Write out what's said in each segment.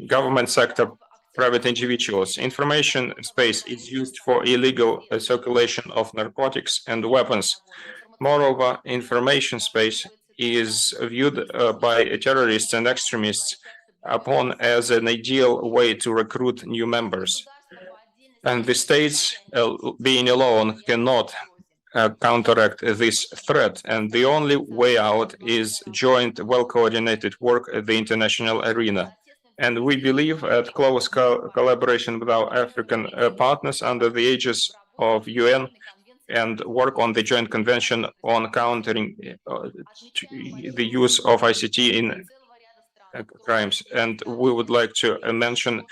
government sector, private individuals. Information space is used for illegal circulation of narcotics and weapons. Moreover, information space is viewed by terrorists and extremists upon as an ideal way to recruit new members. And the states, being alone, cannot counteract this threat, and the only way out is joint, well-coordinated work at the international arena. And we believe at close collaboration with our African partners under the aegis of UN and work on the joint convention on countering the use of ICT in crimes. And we would like to mention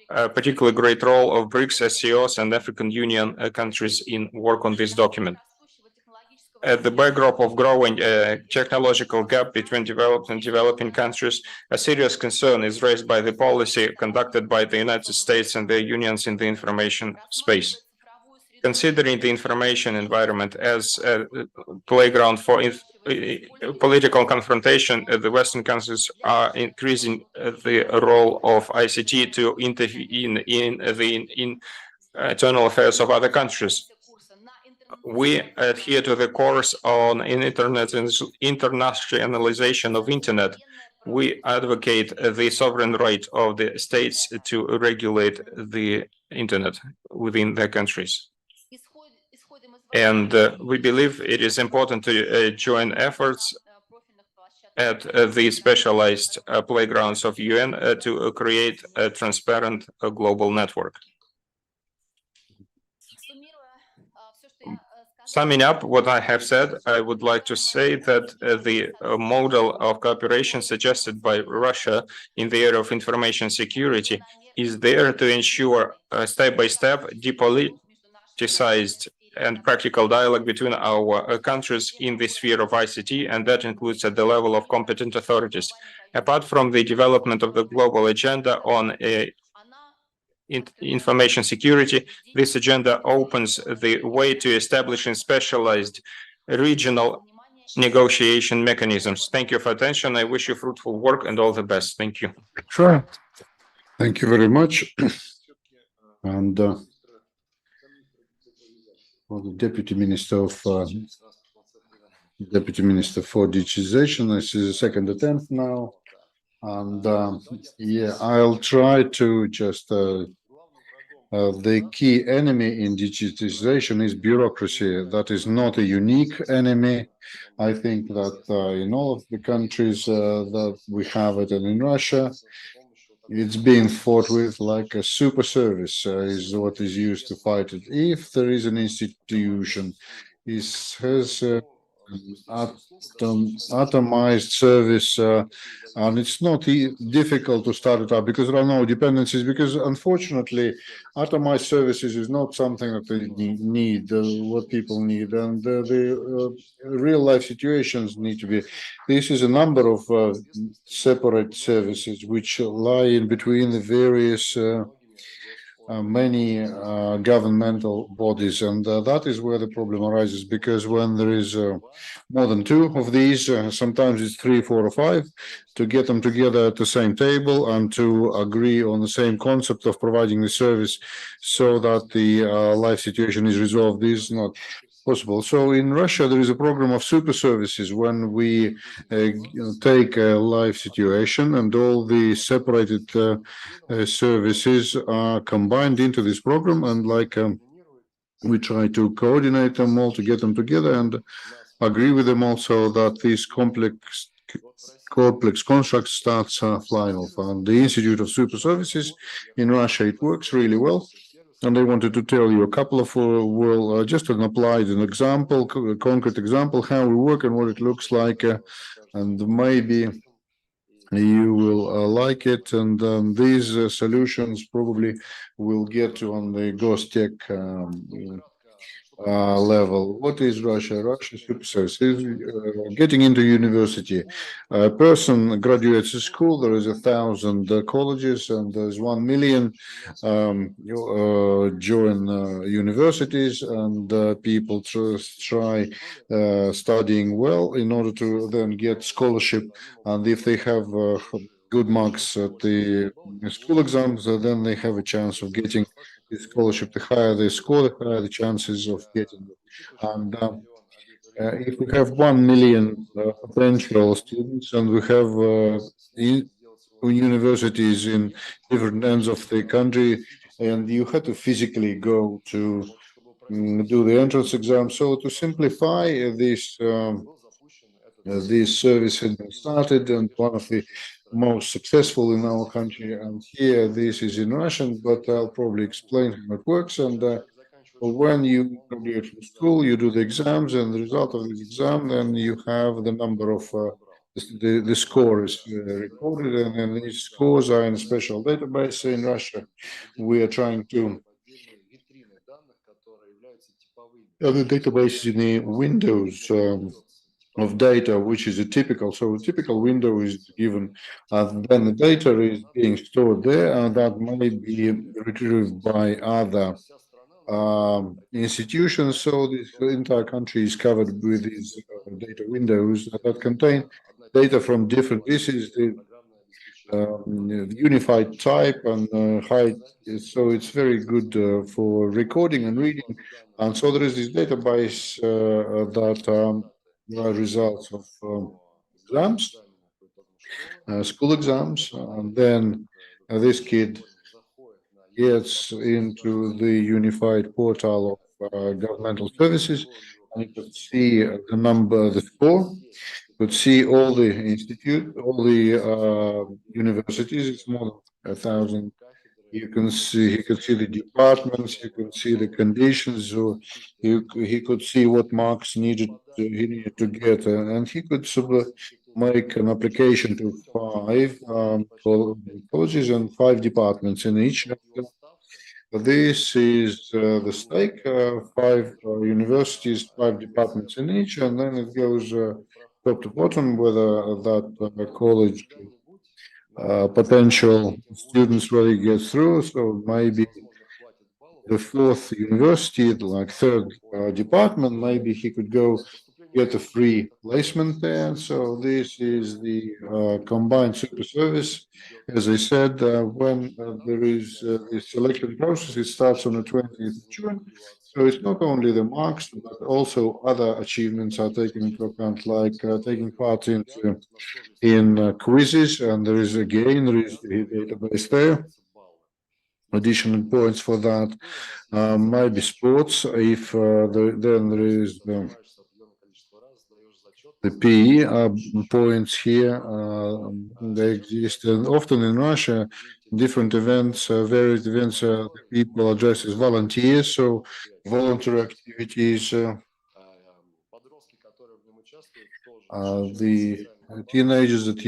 a particularly great role of BRICS, SCOs, and African Union countries in work on this document. At the backdrop of growing technological gap between developed and developing countries, a serious concern is raised by the policy conducted by the United States and their unions in the information space. Considering the information environment as a playground for political confrontation, the Western countries are increasing the role of ICT to intervene in the internal affairs of other countries. We adhere to the course on internationalization of internet. We advocate the sovereign right of the states to regulate the internet within their countries. And we believe it is important to join efforts at the specialized playgrounds of UN to create a transparent global network. Summing up what I have said, I would like to say that the model of cooperation suggested by Russia in the area of information security is there to ensure step-by-step depoliticized and practical dialogue between our countries in the sphere of ICT, and that includes at the level of competent authorities. Apart from the development of the global agenda on information security, this agenda opens the way to establishing specialized regional negotiation mechanisms. Thank you for attention. I wish you fruitful work and all the best. Thank you. Sure. Thank you very much. And for the Deputy Minister for Digitization, this is the second attempt now. And yeah, I'll try to just the key enemy in digitization is bureaucracy. That is not a unique enemy. I think that in all of the countries that we have it, and in Russia, it's being fought with like a super service is what is used to fight it. If there is an institution, it has atomized service, and it's not difficult to start it up because there are no dependencies, because unfortunately atomized services is not something that they need, what people need, and the real life situations need to be. This is a number of separate services which lie in between the various many governmental bodies, and that is where the problem arises, because when there is more than two of these, sometimes it's 3, 4, or 5, to get them together at the same table and to agree on the same concept of providing the service so that the life situation is resolved is not possible. So in Russia, there is a program of super services when we take a live situation and all the separated services are combined into this program, and like we try to coordinate them all to get them together and agree with them also that this complex construct starts flying off. And the Institute of Super Services in Russia, it works really well. And I wanted to tell you a couple of, just an applied an example, a concrete example, how we work and what it looks like, and maybe you will like it. And these solutions probably will get to on the GOSTECH level. What is Russia? Russia super service is getting into university. A person graduates school, there is 1,000 colleges, and there's 1 million join universities, and people try studying well in order to then get scholarship. And if they have good marks at the school exams, then they have a chance of getting the scholarship. The higher they score, the higher the chances of getting it. And if we have 1 million potential students, and we have universities in different ends of the country, and you had to physically go to do the entrance exam. So to simplify this service has been started, and one of the most successful in our country. And here, this is in Russian, but I'll probably explain how it works. And when you graduate from school, you do the exams, and the result of this exam, then you have the number of the score is recorded, and then these scores are in a special database in Russia. We are trying to the database in the Windows of data, which is a typical. So a typical window is given, then the data is being stored there, and that may be retrieved by other institutions. So this entire country is covered with these data windows that contain data from different. This is the unified type and height. So it's very good for recording and reading. And so there is this database that are results of exams, school exams, and then this kid gets into the unified portal of governmental services, and you could see the number, the score, could see all the all the universities. It's more than 1,000. You can see the departments. You can see the conditions. So he could see what marks he needed to get, and he could make an application to 5 colleges and 5 departments in each. This is the stake, 5 universities, 5 departments in each, and then it goes top to bottom whether that college potential students really get through. So maybe the 4th university, like 3rd department, maybe he could go get a free placement there. So this is the combined super service. As I said, when there is the selection process, it starts on the 20th of June. So it's not only the marks, but also other achievements are taken into account, like taking part in quizzes, and there is the database there. Additional points for that. Maybe sports, if then there is the PE points here. They exist, and often in Russia, different events, various events, people address as volunteers, so voluntary activities. The teenagers that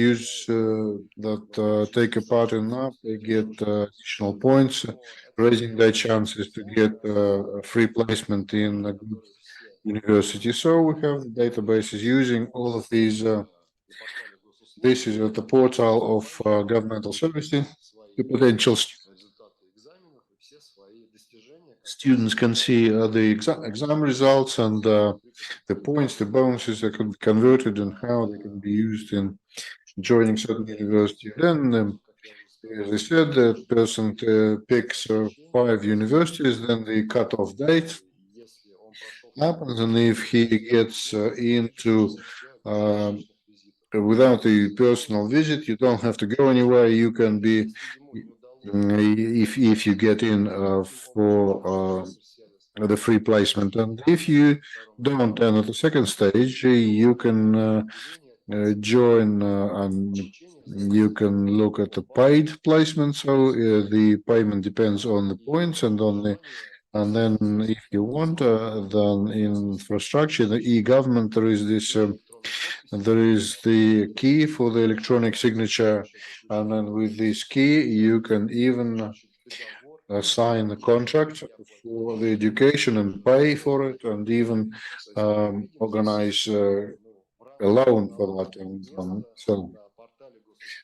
take a part in that, they get additional points, raising their chances to get a free placement in a good university. So we have the databases using all of these. This is at the portal of governmental services. The potential students can see the exam results and the points, the bonuses that can be converted and how they can be used in joining certain university. Then, as I said, that person picks 5 universities, then the cutoff date happens, and if he gets into without a personal visit, you don't have to go anywhere. You can be if you get in for the free placement, and if you don't, then at the second stage you can join and you can look at the paid placement. So the payment depends on the points and on the. And then, if you want, then in infrastructure, the e-government, there is this. There is the key for the electronic signature, and then with this key, you can even sign the contract for the education and pay for it, and even organize a loan for that. And so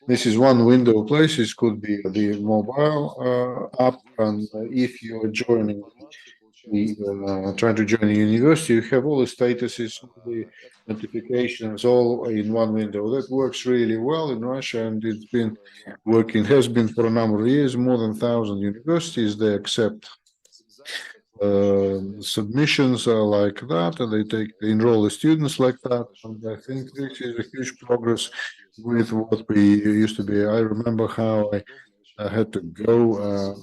this is one window of places, could be the mobile app, and if you're joining trying to join a university, you have all the statuses, all the notifications, all in one window. That works really well in Russia, and it's been working, has been for a number of years. More than 1,000 universities, they accept submissions are like that, and they enroll the students like that. And I think this is a huge progress with what we used to be. I remember how I had to go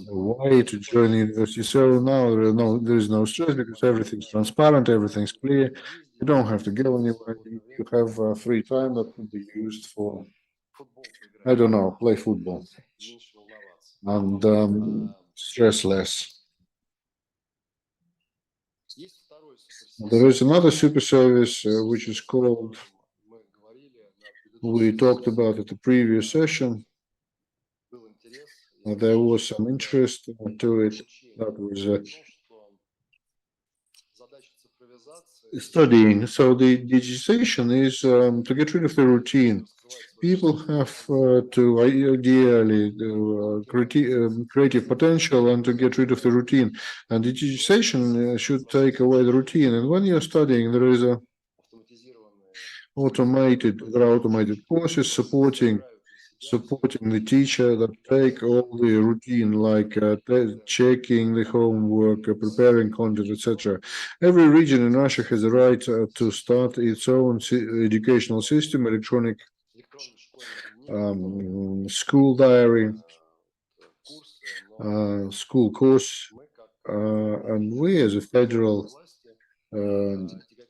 away to join the university. So now there is no stress because everything's transparent, everything's clear. You don't have to go anywhere. You have free time that can be used for, I don't know, play football and stress less. There is another super service which is called, we talked about at the previous session. There was some interest to it. That was studying. So the digitization is to get rid of the routine. People have to ideally creative potential and to get rid of the routine. And digitization should take away the routine. And when you're studying, there are automated courses supporting the teacher that take all the routine like checking the homework, preparing content, etc. Every region in Russia has a right to start its own educational system, electronic school diary, school course, and we as a federal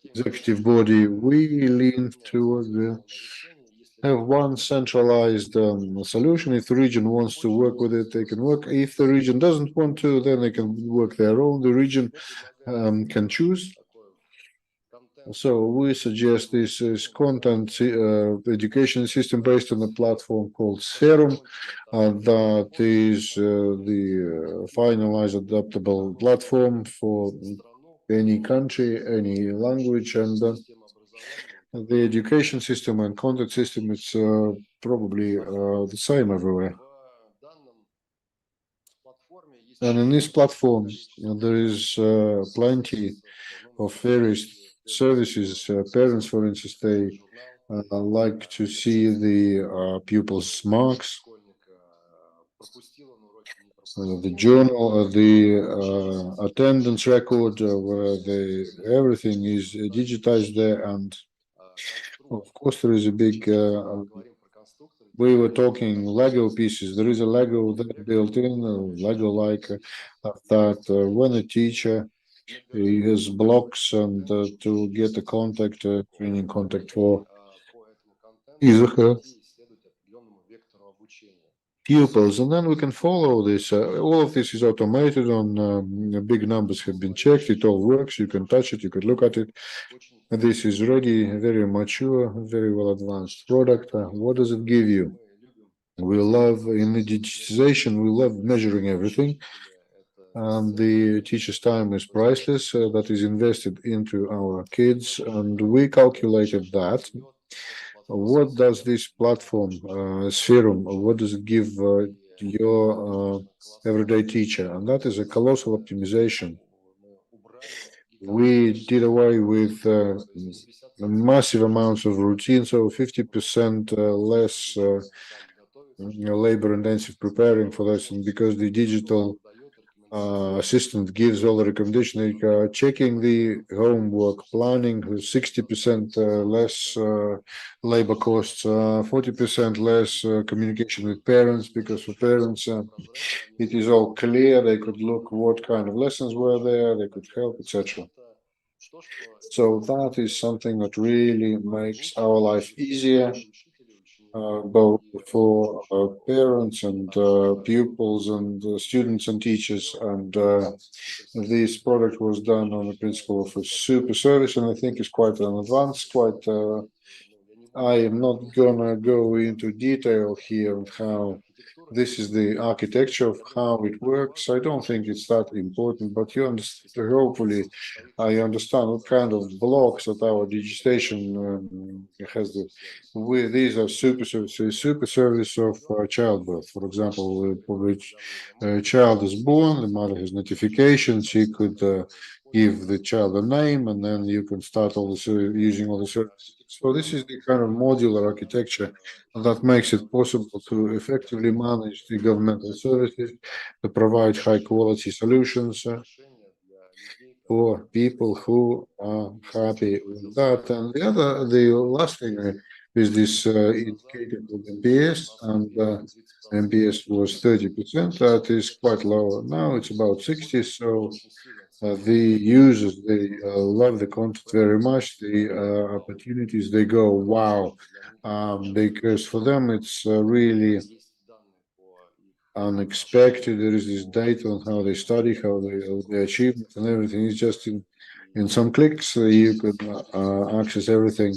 executive body, we lean towards have one centralized solution. If the region wants to work with it, they can work. If the region doesn't want to, then they can work their own. The region can choose. So we suggest this is content education system based on a platform called Serum. That is the finalized adaptable platform for any country, any language, and the education system and content system is probably the same everywhere. And in this platform, there is plenty of various services. Parents, for instance, they like to see the pupils' marks, the journal, the attendance record, where everything is digitized there. And of course, there is a big. We were talking Lego pieces. There is a Lego that built in, Lego like that. When a teacher has blocks and to get a contact, training contact for his or her pupils, and then we can follow this. All of this is automated on big numbers have been checked. It all works. You can touch it. You can look at it. This is ready, very mature, very well advanced product. What does it give you? We love in the digitization. We love measuring everything. And the teacher's time is priceless. That is invested into our kids, and we calculated that. What does this platform, Serum, what does it give your everyday teacher? And that is a colossal optimization. We did away with massive amounts of routine, so 50% less labor-intensive preparing for this, and because the digital assistant gives all the recommendation, like checking the homework, planning, 60% less labor costs, 40% less communication with parents, because for parents it is all clear. They could look what kind of lessons were there, they could help, etc. So that is something that really makes our life easier, both for parents and pupils and students and teachers. And this product was done on the principle of a super service, and I think it's quite an advanced, quite. I am not gonna go into detail here on how this is the architecture of how it works. I don't think it's that important, but you understand, hopefully, I understand what kind of blocks that our digitization has. These are super service of childbirth. For example, for which a child is born, the mother has notification. She could give the child a name, and then you can start all the using all the services. So this is the kind of modular architecture that makes it possible to effectively manage the governmental services, to provide high quality solutions for people who are happy with that. And the last thing is this indicator with NPS, and NPS was 30%. That is quite low now. It's about 60. So the users, they love the content very much. The opportunities, they go wow, because for them it's really unexpected. There is this data on how they study, how they achieve it, and everything is just in some clicks. You can access everything,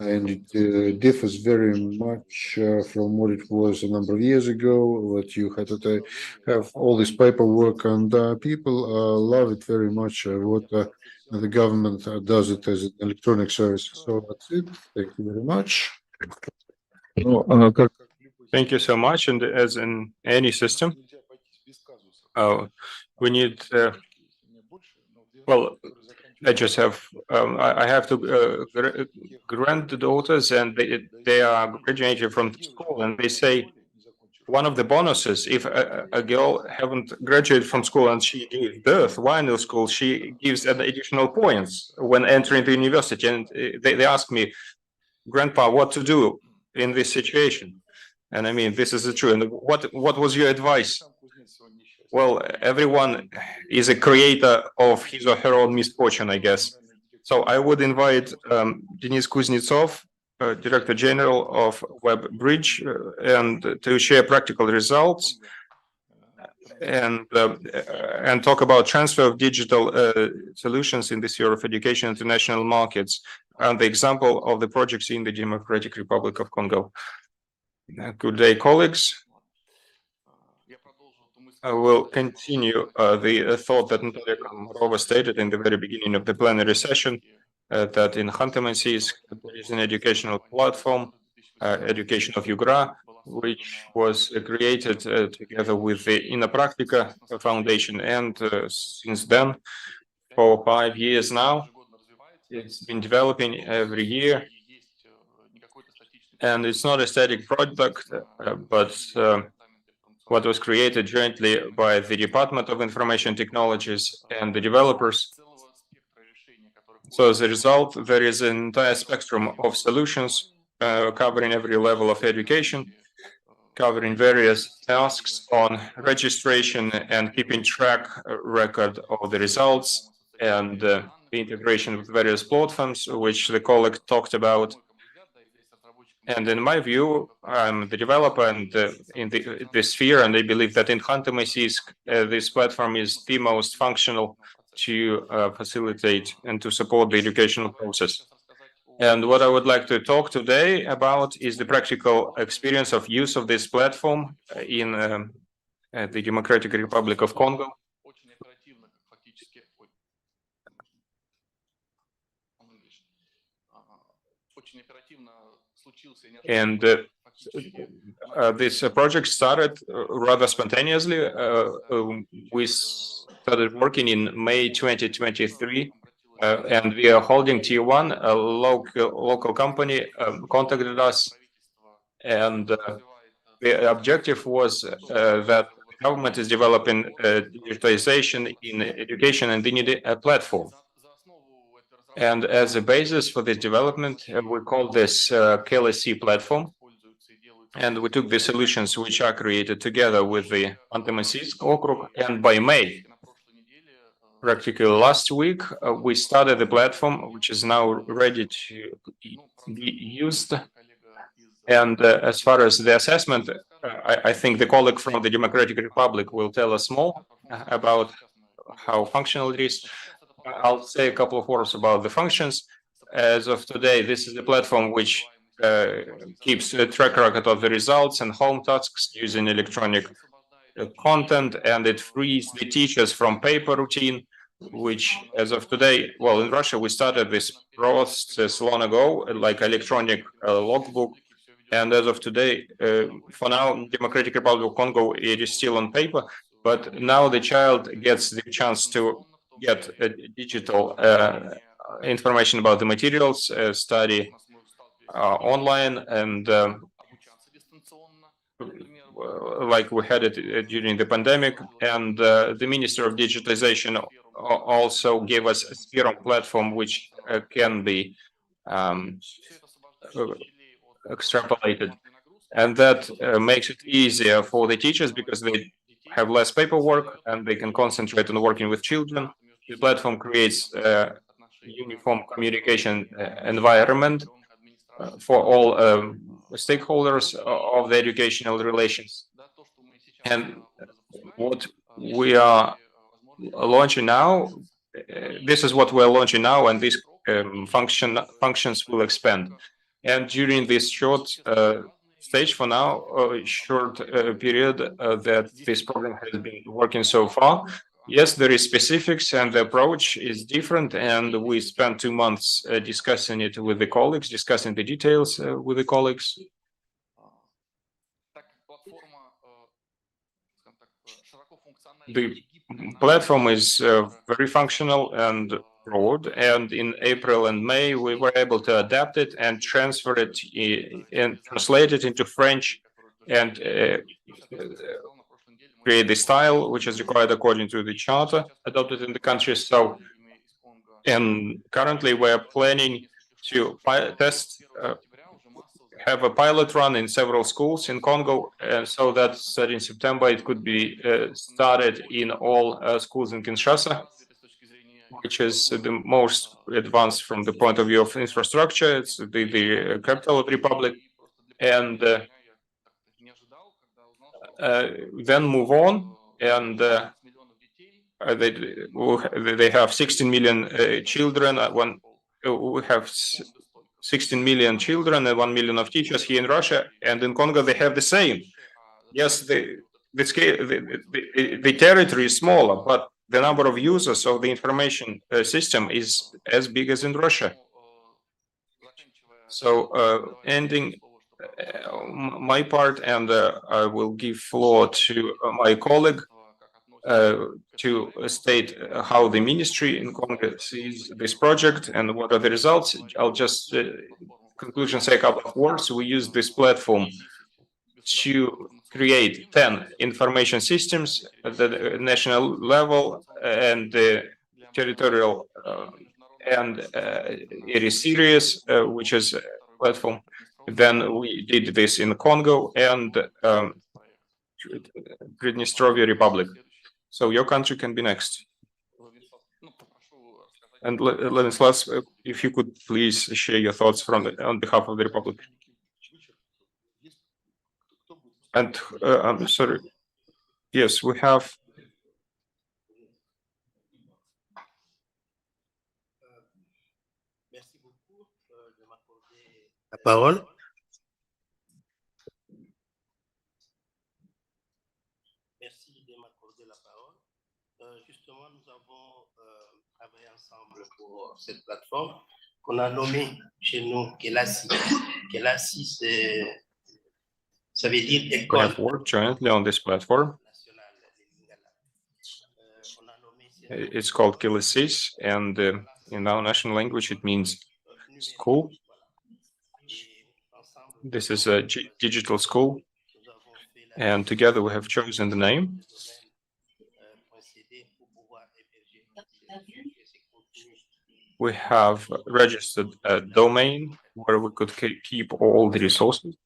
and it differs very much from what it was a number of years ago. What you had to have all this paperwork, and people love it very much. What the government does it as an electronic service. So that's it. Thank you very much. Thank you so much. And as in any system, we need, well, I just have, I have two granddaughters, and they are graduating from school, and they say one of the bonuses, if a girl haven't graduated from school and she gave birth while in school, she gives an additional points when entering the university. And they ask me, Grandpa, what to do in this situation? And I mean, this is the truth. And what was your advice? Well, everyone is a creator of his or her own misfortune, I guess. So I would invite Denis Kuznetsov, Director General of WebBridge, and to share practical results and talk about transfer of digital solutions in the sphere of education to national markets, and the example of the projects in the Democratic Republic of Congo. Good day, colleagues. I will continue the thought that Natalia Komorova stated in the very beginning of the plenary session, that in Khanty-Mansiysk there is an educational platform, Education of Yugra, which was created together with the Innopractica Foundation, and since then, for 5 years now, it's been developing every year, and it's not a static product, but what was created jointly by the Department of Information Technologies and the developers. So as a result, there is an entire spectrum of solutions covering every level of education, covering various tasks on registration and keeping track record of the results, and the integration with various platforms, which the colleague talked about. And in my view, I'm the developer and in the sphere, and I believe that in Khanty-Mansiysk, this platform is the most functional to facilitate and to support the educational process. And what I would like to talk today about is the practical experience of use of this platform in the Democratic Republic of Congo. And this project started rather spontaneously. We started working in May 2023, and we are holding Tier 1, a local company, contacted us, and the objective was that the government is developing digitalization in education, and they need a platform. And as a basis for this development, we call this KLSC platform. And we took the solutions which are created together with the Khanty-Mansiysk okrug. And by May, practically last week, we started the platform, which is now ready to be used. And as far as the assessment, I think the colleague from the Democratic Republic will tell us more about how functional it is. I'll say a couple of words about the functions. As of today, this is the platform which keeps a track record of the results and home tasks using electronic content, and it frees the teachers from paper routine, which as of today, well, in Russia, we started this process long ago, like electronic logbook. And as of today, for now, Democratic Republic of Congo, it is still on paper, but now the child gets the chance to get a digital information about the materials, study online, and like we had it during the pandemic. And the Minister of Digitization also gave us a Sphere platform, which can be extrapolated. And that makes it easier for the teachers because they have less paperwork and they can concentrate on working with children. The platform creates a uniform communication environment for all stakeholders of the educational relations. And what we are launching now, this is what we're launching now, and these functions will expand. And during this short stage for now, short period that this program has been working so far, yes, there is specifics and the approach is different, and we spent 2 months discussing it with the colleagues, discussing the details with the colleagues. The platform is very functional and broad, and in April and May we were able to adapt it and transfer it and translate it into French and create the style which is required according to the charter adopted in the country. So, and currently we're planning to test have a pilot run in several schools in Congo, so that starting September it could be started in all schools in Kinshasa, which is the most advanced from the point of view of infrastructure. It's the capital of the republic, and then move on, and they have 16 million children. We have 16 million children and 1 million of teachers here in Russia, and in Congo they have the same. Yes, the scale, the territory is smaller, but the number of users of the information system is as big as in Russia. So ending my part, and I will give floor to my colleague to state how the ministry in Congo sees this project and what are the results. I'll just conclusion say a couple of words. We use this platform to create 10 information systems at the national level and the territorial, and it is serious, which is a platform. Then we did this in Congo and Prидnestrovье Republic. So your country can be next. And Ladislaus, if you could please share your thoughts on behalf of the Republic. And I'm sorry. Yes, we have. La parole. Merci de m'accorder la parole. Justement, nous avons travaillé ensemble pour cette plateforme qu'on a nommée chez nous Kelasi. Kelasi, ça veut dire école. We have worked jointly on this platform. It's called Kilisis, and in our national language it means school. This is a digital school, and together we have chosen the name. We have registered a domain where we could keep all the resources.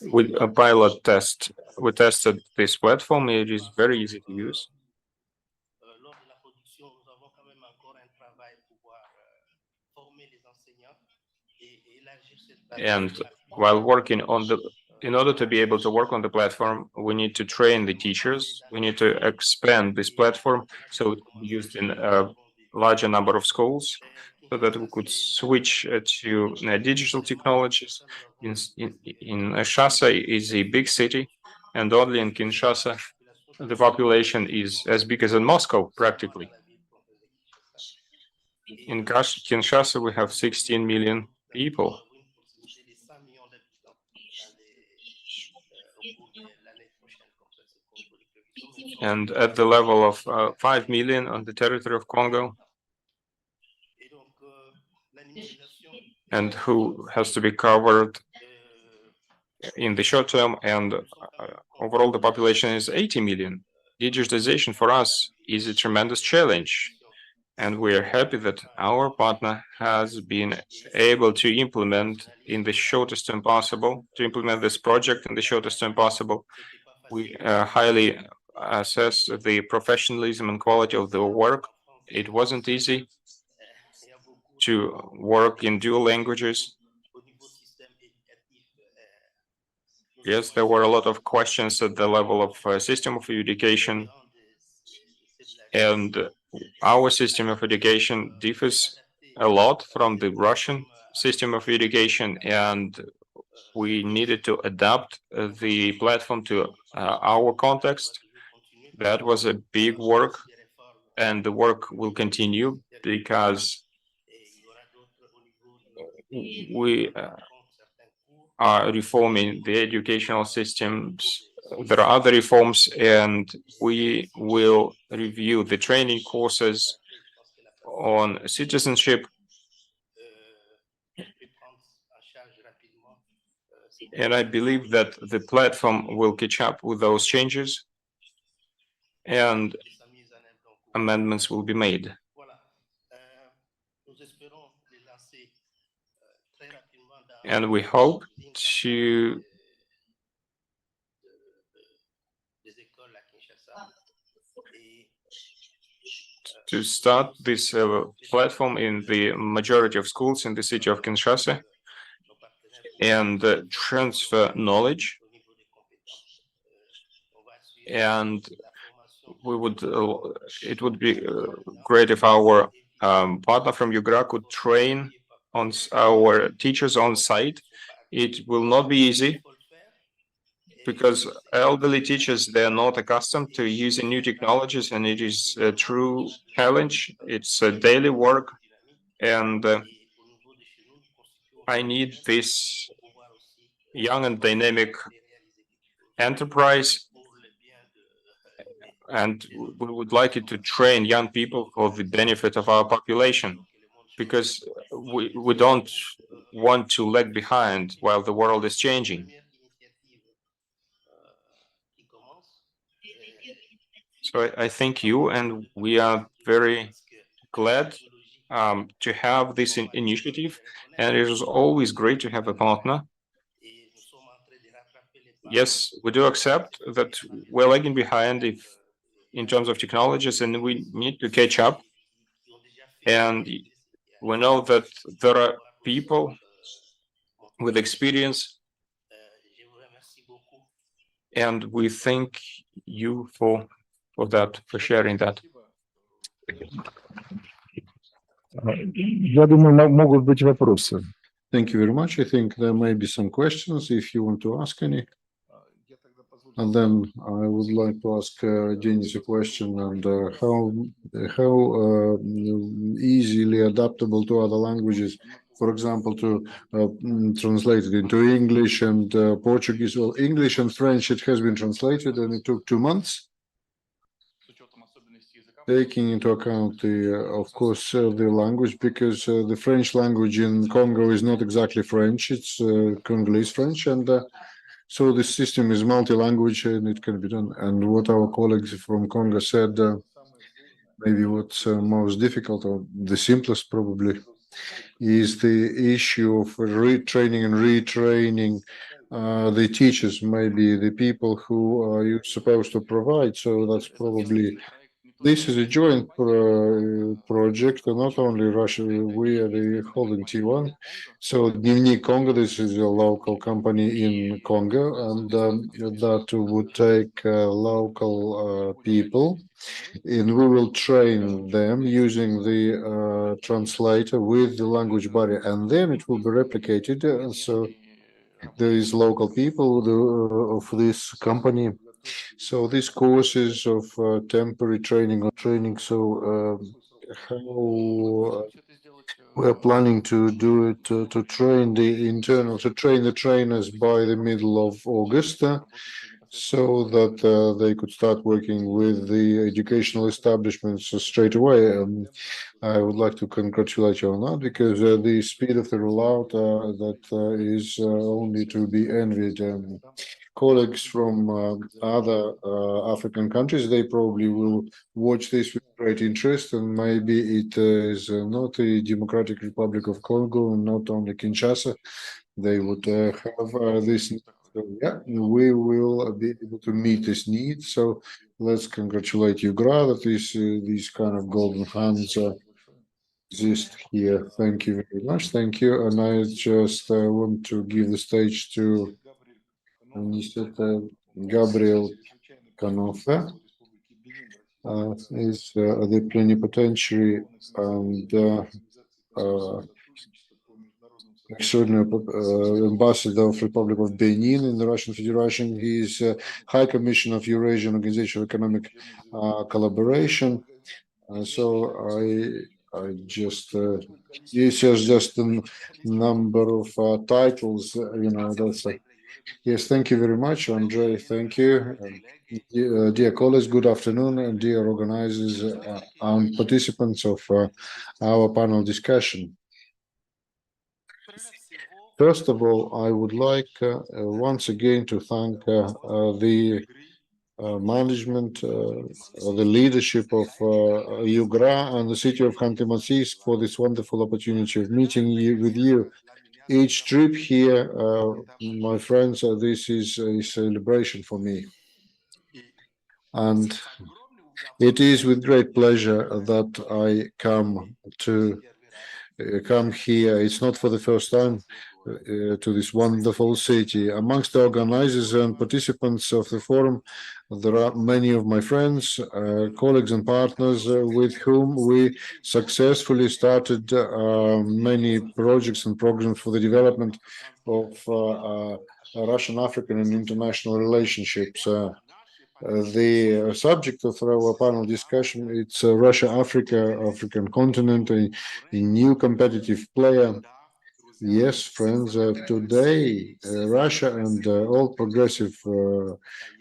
With a pilot test, we tested this platform. It is very easy to use. And while working on in order to be able to work on the platform, we need to train the teachers. We need to expand this platform so it can be used in larger number of schools so that we could switch to digital technologies. In Kinshasa is a big city, and only in Kinshasa the population is as big as in Moscow, practically. In Kinshasa, we have 16 million people. And at the level of 5 million on the territory of Congo, and who has to be covered in the short term, and overall the population is 80 million. Digitization for us is a tremendous challenge, and we are happy that our partner has been able to implement in the shortest term possible, to implement this project in the shortest term possible. We highly assess the professionalism and quality of the work. It wasn't easy to work in dual languages. Yes, there were a lot of questions at the level of system of education, and our system of education differs a lot from the Russian system of education, and we needed to adapt the platform to our context. That was a big work, and the work will continue because we are reforming the educational systems. There are other reforms, and we will review the training courses on citizenship. And I believe that the platform will catch up with those changes, and amendments will be made. And we hope to start this platform in the majority of schools in the city of Kinshasa, and transfer knowledge. And we would it would be great if our partner from Igrak could train on our teachers on site. It will not be easy because elderly teachers, they are not accustomed to using new technologies, and it is a true challenge. It's a daily work, and I need this young and dynamic enterprise, and we would like it to train young people for the benefit of our population, because we don't want to lag behind while the world is changing. So I thank you, and we are very glad to have this initiative, and it is always great to have a partner. Yes, we do accept that we're lagging behind in terms of technologies, and we need to catch up. And we know that there are people with experience, and we thank you for that, for sharing that. Я думаю, могут быть вопросы. Thank you very much. I think there may be some questions if you want to ask any. And then I would like to ask Denis a question, and how easily adaptable to other languages, for example, to translate it into English and Portuguese. Well, English and French, it has been translated, and it took 2 months. Taking into account of course, the language, because the French language in Congo is not exactly French; it's Congolese French, and so the system is multi-language, and it can be done. And what our colleagues from Congo said, maybe what's most difficult, or the simplest probably, is the issue of retraining and retraining the teachers, maybe the people who are you supposed to provide. So that's probably This is a joint project, not only Russia, we are the holding T1. So Dnevnik Congo, this is a local company in Congo, and that would take local people, and we will train them using the translator with the language barrier, and then it will be replicated. So there is local people of this company. So these courses of temporary training or training, so how we're planning to do it to train the trainers by the middle of August, so that they could start working with the educational establishments straight away. I would like to congratulate you on that, because the speed of the rollout that is only to be envied. Colleagues from other African countries, they probably will watch this with great interest, and maybe it is not the Democratic Republic of Congo, not only Kinshasa. They would have this. Yeah, we will be able to meet this need. So let's congratulate you, Gra, that these kind of golden hands exist here. Thank you very much. Thank you. And I just want to give the stage to Mr. Gabriel Canofa, is the plenipotentiary and extraordinary ambassador of Republic of Benin in the Russian Federation. He is High Commissioner of Eurasian Organization of Economic Collaboration. So I just this is just a number of titles, that's like. Yes, thank you very much, Andrei. Thank you. Dear colleagues, good afternoon, and dear organizers and participants of our panel discussion. First of all, I would like once again to thank the management, the leadership of UGRA and the city of Khanty-Mansiysk for this wonderful opportunity of meeting with you. Each trip here, my friends, this is a celebration for me. And it is with great pleasure that I come here. It's not for the first time to this wonderful city. Amongst the organizers and participants of the forum, there are many of my friends, colleagues and partners with whom we successfully started many projects and programs for the development of Russian, African and international relationships. The subject of our panel discussion, it's Russia, Africa, African continent, a new competitive player. Yes, friends, today Russia and all progressive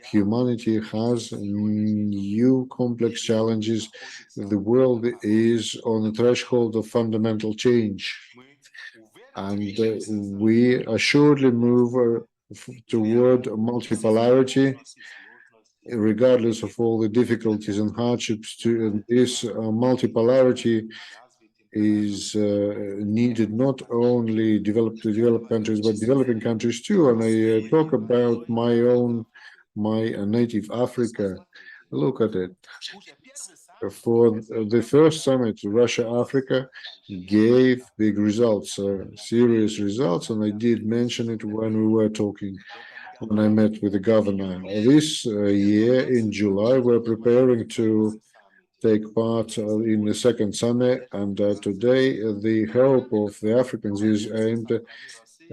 humanity has new complex challenges. The world is on the threshold of fundamental change, and we assuredly move toward multipolarity, regardless of all the difficulties and hardships. This multipolarity is needed not only developed countries, but developing countries too. And I talk about my native Africa. Look at it. For the first summit, Russia-Africa gave big results, serious results, and I did mention it when we were talking, when I met with the governor. This year in July, we're preparing to take part in the second summit, and today the help of the Africans is aimed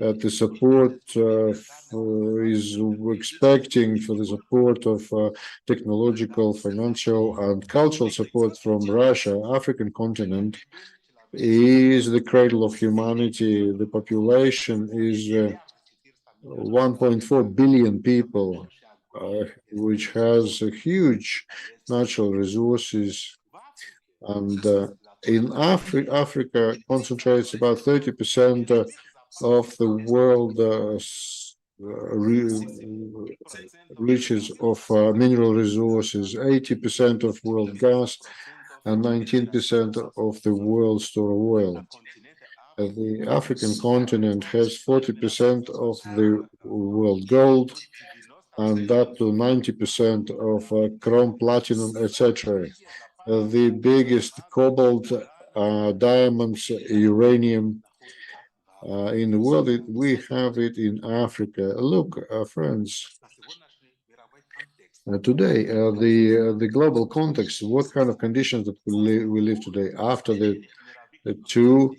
at the support is expecting for the support of technological, financial and cultural support from Russia. African continent is the cradle of humanity. The population is 1.4 billion people, which has a huge natural resources, and in Africa concentrates about 30% of the world riches of mineral resources, 80% of world gas, and 19% of the world store of oil. The African continent has 40% of the world gold, and up to 90% of chrome, platinum, etc. the biggest cobalt, diamonds, uranium in the world. We have it in Africa. Look, friends, today, the global context, what kind of conditions that we live today after the two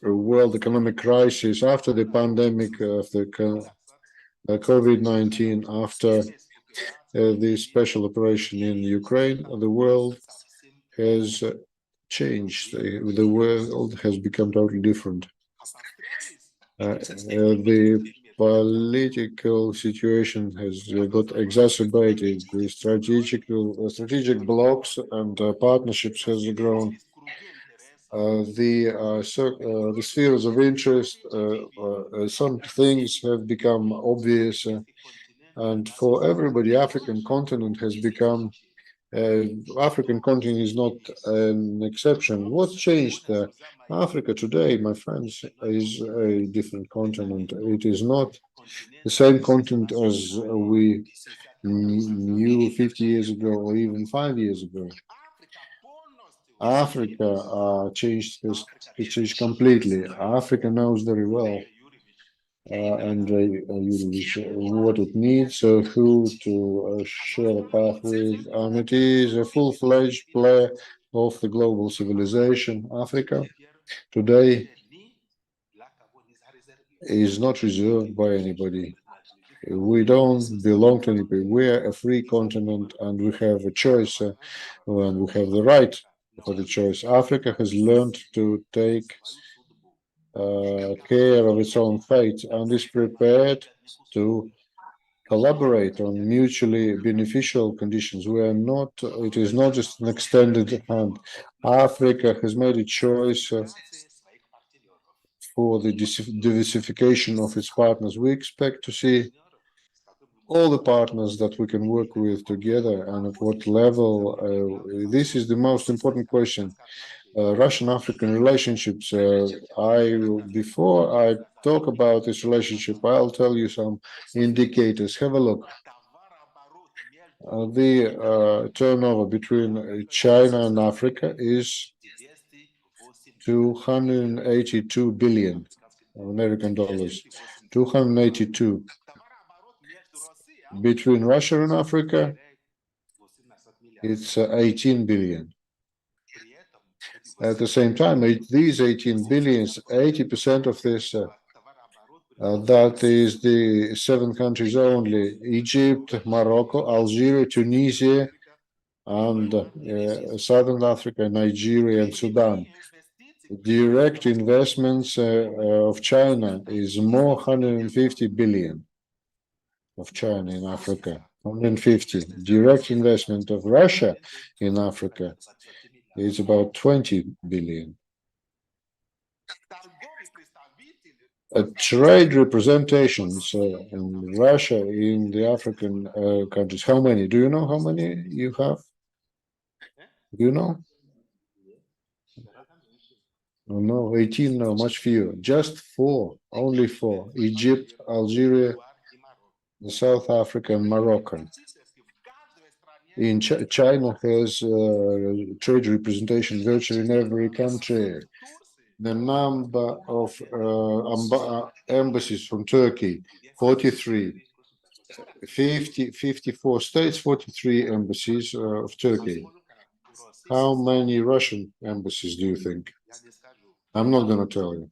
world economic crisis, after the pandemic of the COVID-19, after the special operation in Ukraine, the world has changed. The world has become totally different. The political situation has got exacerbated. The strategic blocks and partnerships has grown. The spheres of interest, some things have become obvious, and for everybody, African continent has become. African continent is not an exception. What's changed? Africa today, my friends, is a different continent. It is not the same continent as we knew 50 years ago or even 5 years ago. Africa changed completely. Africa knows very well and what it needs, who to share a path with, and it is a full-fledged player of the global civilization. Africa today is not reserved by anybody. We don't belong to anybody. We are a free continent, and we have a choice, and we have the right for the choice. Africa has learned to take care of its own fate and is prepared to collaborate on mutually beneficial conditions. We are not, it is not just an extended hand. Africa has made a choice for the diversification of its partners. We expect to see all the partners that we can work with together, and at what level. This is the most important question. Russian-African relationships. Before I talk about this relationship, I'll tell you some indicators. Have a look. The turnover between China and Africa is 282 billion American dollars. 282. Between Russia and Africa, it's 18 billion. At the same time, these 18 billions, 80% of this, that is the 7 countries only: Egypt, Morocco, Algeria, Tunisia, and Southern Africa, Nigeria, and Sudan. Direct investments of China is more 150 billion of China in Africa. 150. Direct investment of Russia in Africa is about 20 billion. Trade representations in Russia in the African countries. How many? Do you know how many you have? Do you know? No, 18, no, much fewer. Just 4, only 4. Egypt, Algeria, South Africa, and Morocco. In China has trade representation virtually in every country. The number of embassies from Turkey, 43. 54 states, 43 embassies of Turkey. How many Russian embassies do you think? I'm not going to tell you.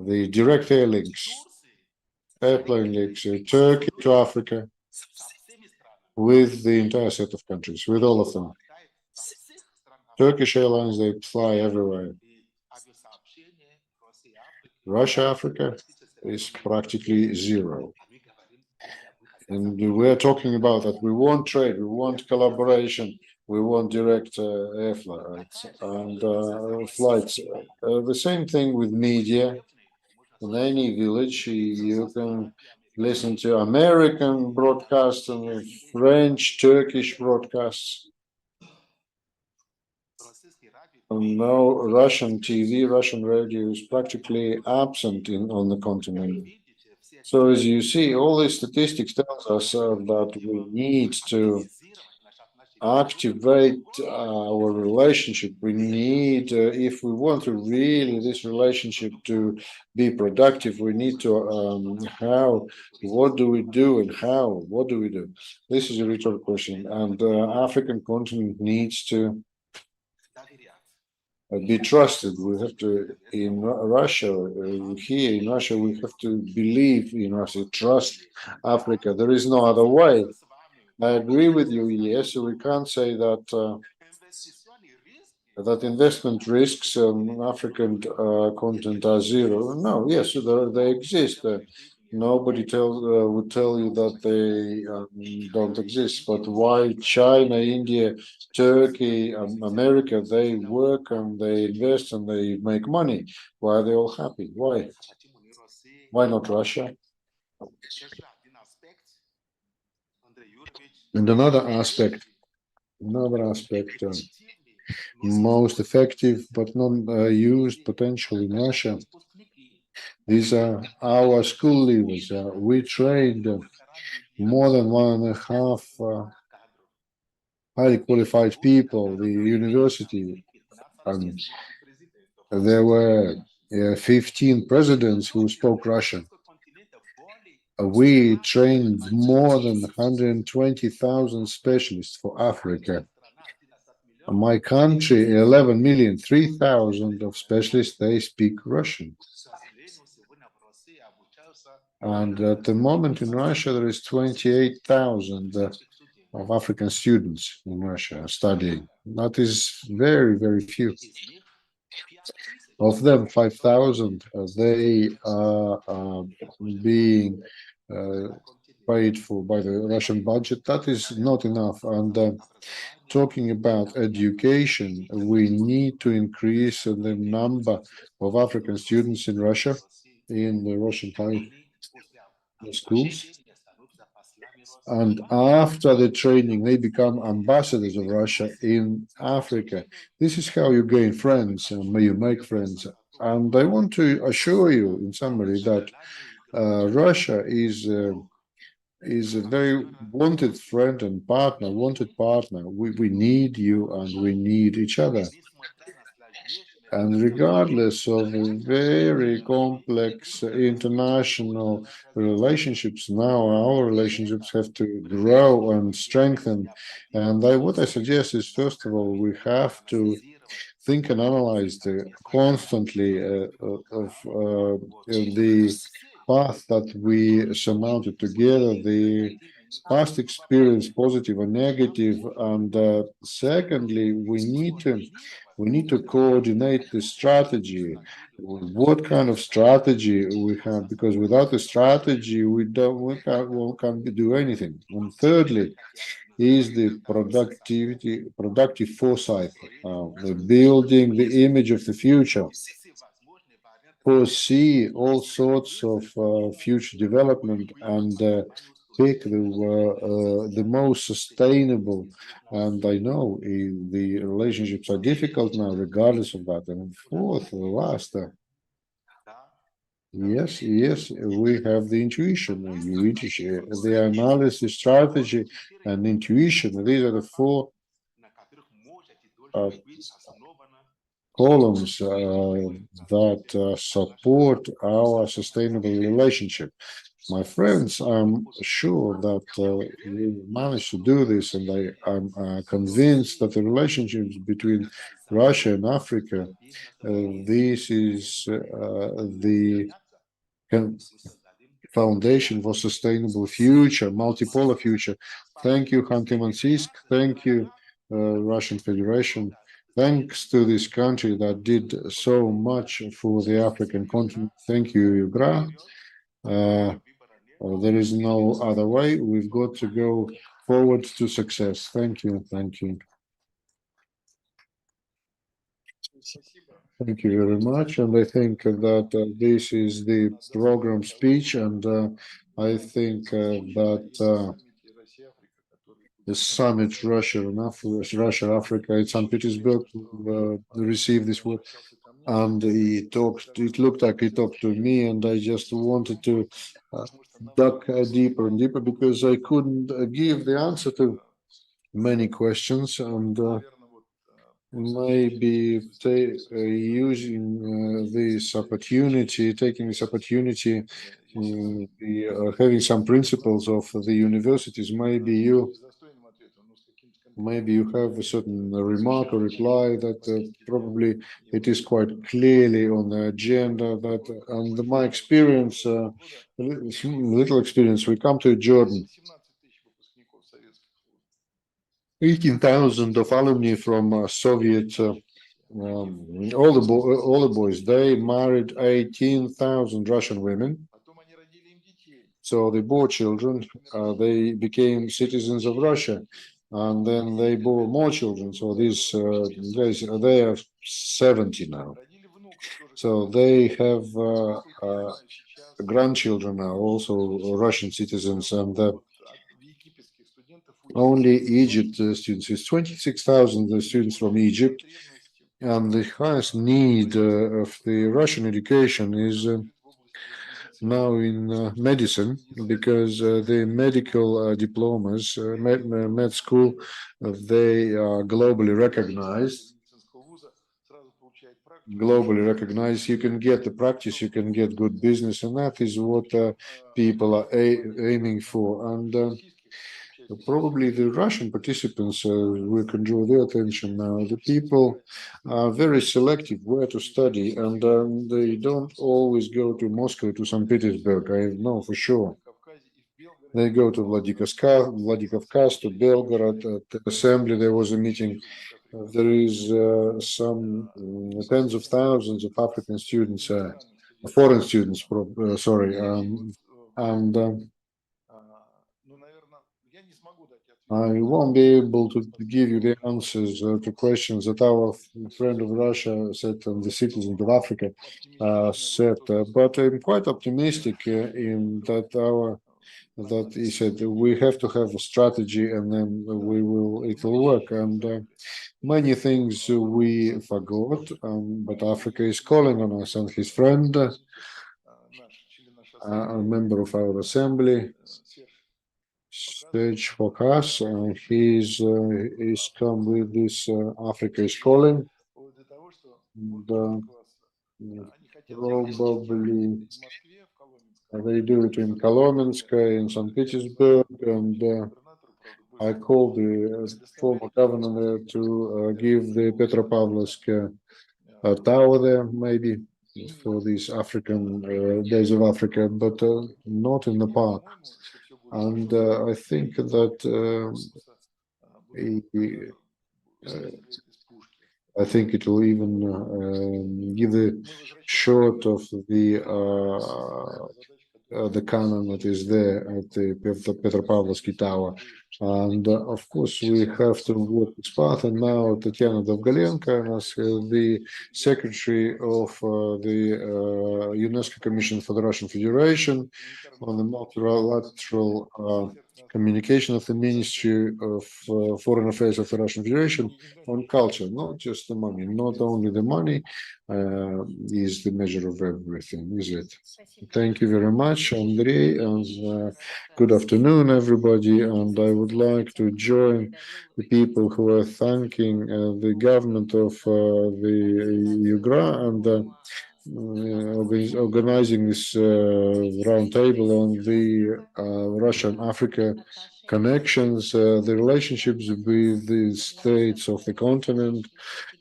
The direct air links, airplane links, Turkey to Africa, with the entire set of countries, with all of them. Turkish Airlines, they fly everywhere. Russia, Africa is practically zero. And we're talking about that. We want trade, we want collaboration, we want direct air flights and flights. The same thing with media. In any village, you can listen to American broadcasts and French, Turkish broadcasts. No, Russian TV, Russian radio is practically absent on the continent. So as you see, all these statistics tells us that we need to activate our relationship. We need, if we want to really this relationship to be productive, we need to what do we do and how? What do we do? This is a rhetorical question, and African continent needs to be trusted. We have to, in Russia, here in Russia, we have to believe in Russia, trust Africa. There is no other way. I agree with you. Yes, we can't say that that investment risks on African continent are zero. No, yes, they exist. Nobody would tell you that they don't exist. But why China, India, Turkey, America, they work and they invest and they make money? Why are they all happy? Why? Why not Russia? And another aspect, most effective but not used potential in Russia. These are our school leavers. We trained more than 1.5 highly qualified people, the university, and there were 15 presidents who spoke Russian. We trained more than 120,000 specialists for Africa. My country, 11 million, 3,000 of specialists, they speak Russian. And at the moment in Russia, there is 28,000 of African students in Russia studying. That is very, very few. Of them, 5,000, they are being paid for by the Russian budget. That is not enough. And talking about education, we need to increase the number of African students in Russia, in the Russian high schools. And after the training, they become ambassadors of Russia in Africa. This is how you gain friends and you make friends. And I want to assure you, in summary, that Russia is a very wanted friend and partner, We need you and we need each other. And regardless of very complex international relationships, now our relationships have to grow and strengthen. And what I suggest is, first of all, we have to think and analyze constantly of the path that we surmounted together, the past experience, positive or negative, and secondly, we need to coordinate the strategy. What kind of strategy we have? Because without a strategy, we can't do anything. And thirdly, is the productive foresight, building the image of the future, foresee all sorts of future development and pick the most sustainable. And I know the relationships are difficult now, regardless of that. And fourth, last, yes, we have the intuition, the analysis, strategy, and intuition. These are the four columns that support our sustainable relationship. My friends, I'm sure that we managed to do this, and I'm convinced that the relationships between Russia and Africa, this is the foundation for sustainable future, multipolar future. Thank you, Khanty-Mansiysk. Thank you, Russian Federation. Thanks to this country that did so much for the African continent. Thank you, Yugra. There is no other way. We've got to go forward to success. Thank you. Thank you. Thank you very much. And I think that this is the program speech. And I think that the summit Russia, Africa in St. Petersburg received this word. And it looked like he talked to me, and I just wanted to duck deeper and deeper because I couldn't give the answer to many questions, and maybe using this opportunity, taking this opportunity, having some principles of the universities. Maybe you have a certain remark or reply that probably it is quite clearly on the agenda. That, and my experience, little experience, we come to Jordan. 18,000 of alumni from Soviet, all the boys, they married 18,000 Russian women. So they bore children, they became citizens of Russia, and then they bore more children. So these they are 70 now. So they have grandchildren now, also Russian citizens, and only Egypt students is 26,000 students from Egypt, and the highest need of the Russian education is now in medicine, because the medical diplomas, med school, they are globally recognized. You can get the practice, you can get good business, and that is what people are aiming for. And probably the Russian participants, we can draw their attention now. The people are very selective where to study, and they don't always go to Moscow, to St. Petersburg. I know for sure. They go to Vladikavkaz, to Belgorod. At the assembly, there was a meeting. There is some tens of thousands of African students, foreign students, and I won't be able to give you the answers to questions that our friend of Russia said, and the citizens of Africa said, but I'm quite optimistic in that he said we have to have a strategy, and then it will work. And many things we forgot, but Africa is calling on us. And his friend, a member of our assembly, Stage Focus, he's come with this Africa is calling. And, probably they do it in Kolomensky, in St. Petersburg, and I called the former governor to give the Petropavlovsk tower there, maybe for these African Days of Africa, but not in the park. And I think that I think it will even give the short of the cannon that is there at the Petropavlovsky Tower. And of course, we have to work this path. And now Tatiana Dovgalenko, as the secretary of the UNESCO Commission for the Russian Federation on the multilateral communication of the Ministry of Foreign Affairs of the Russian Federation on culture, not just the money, not only the money is the measure of everything, is it? Thank you very much, Andrei, and good afternoon, everybody. And I would like to join the people who are thanking the government of the UGRA and organizing this roundtable on the Russian-Africa connections. The relationships with the states of the continent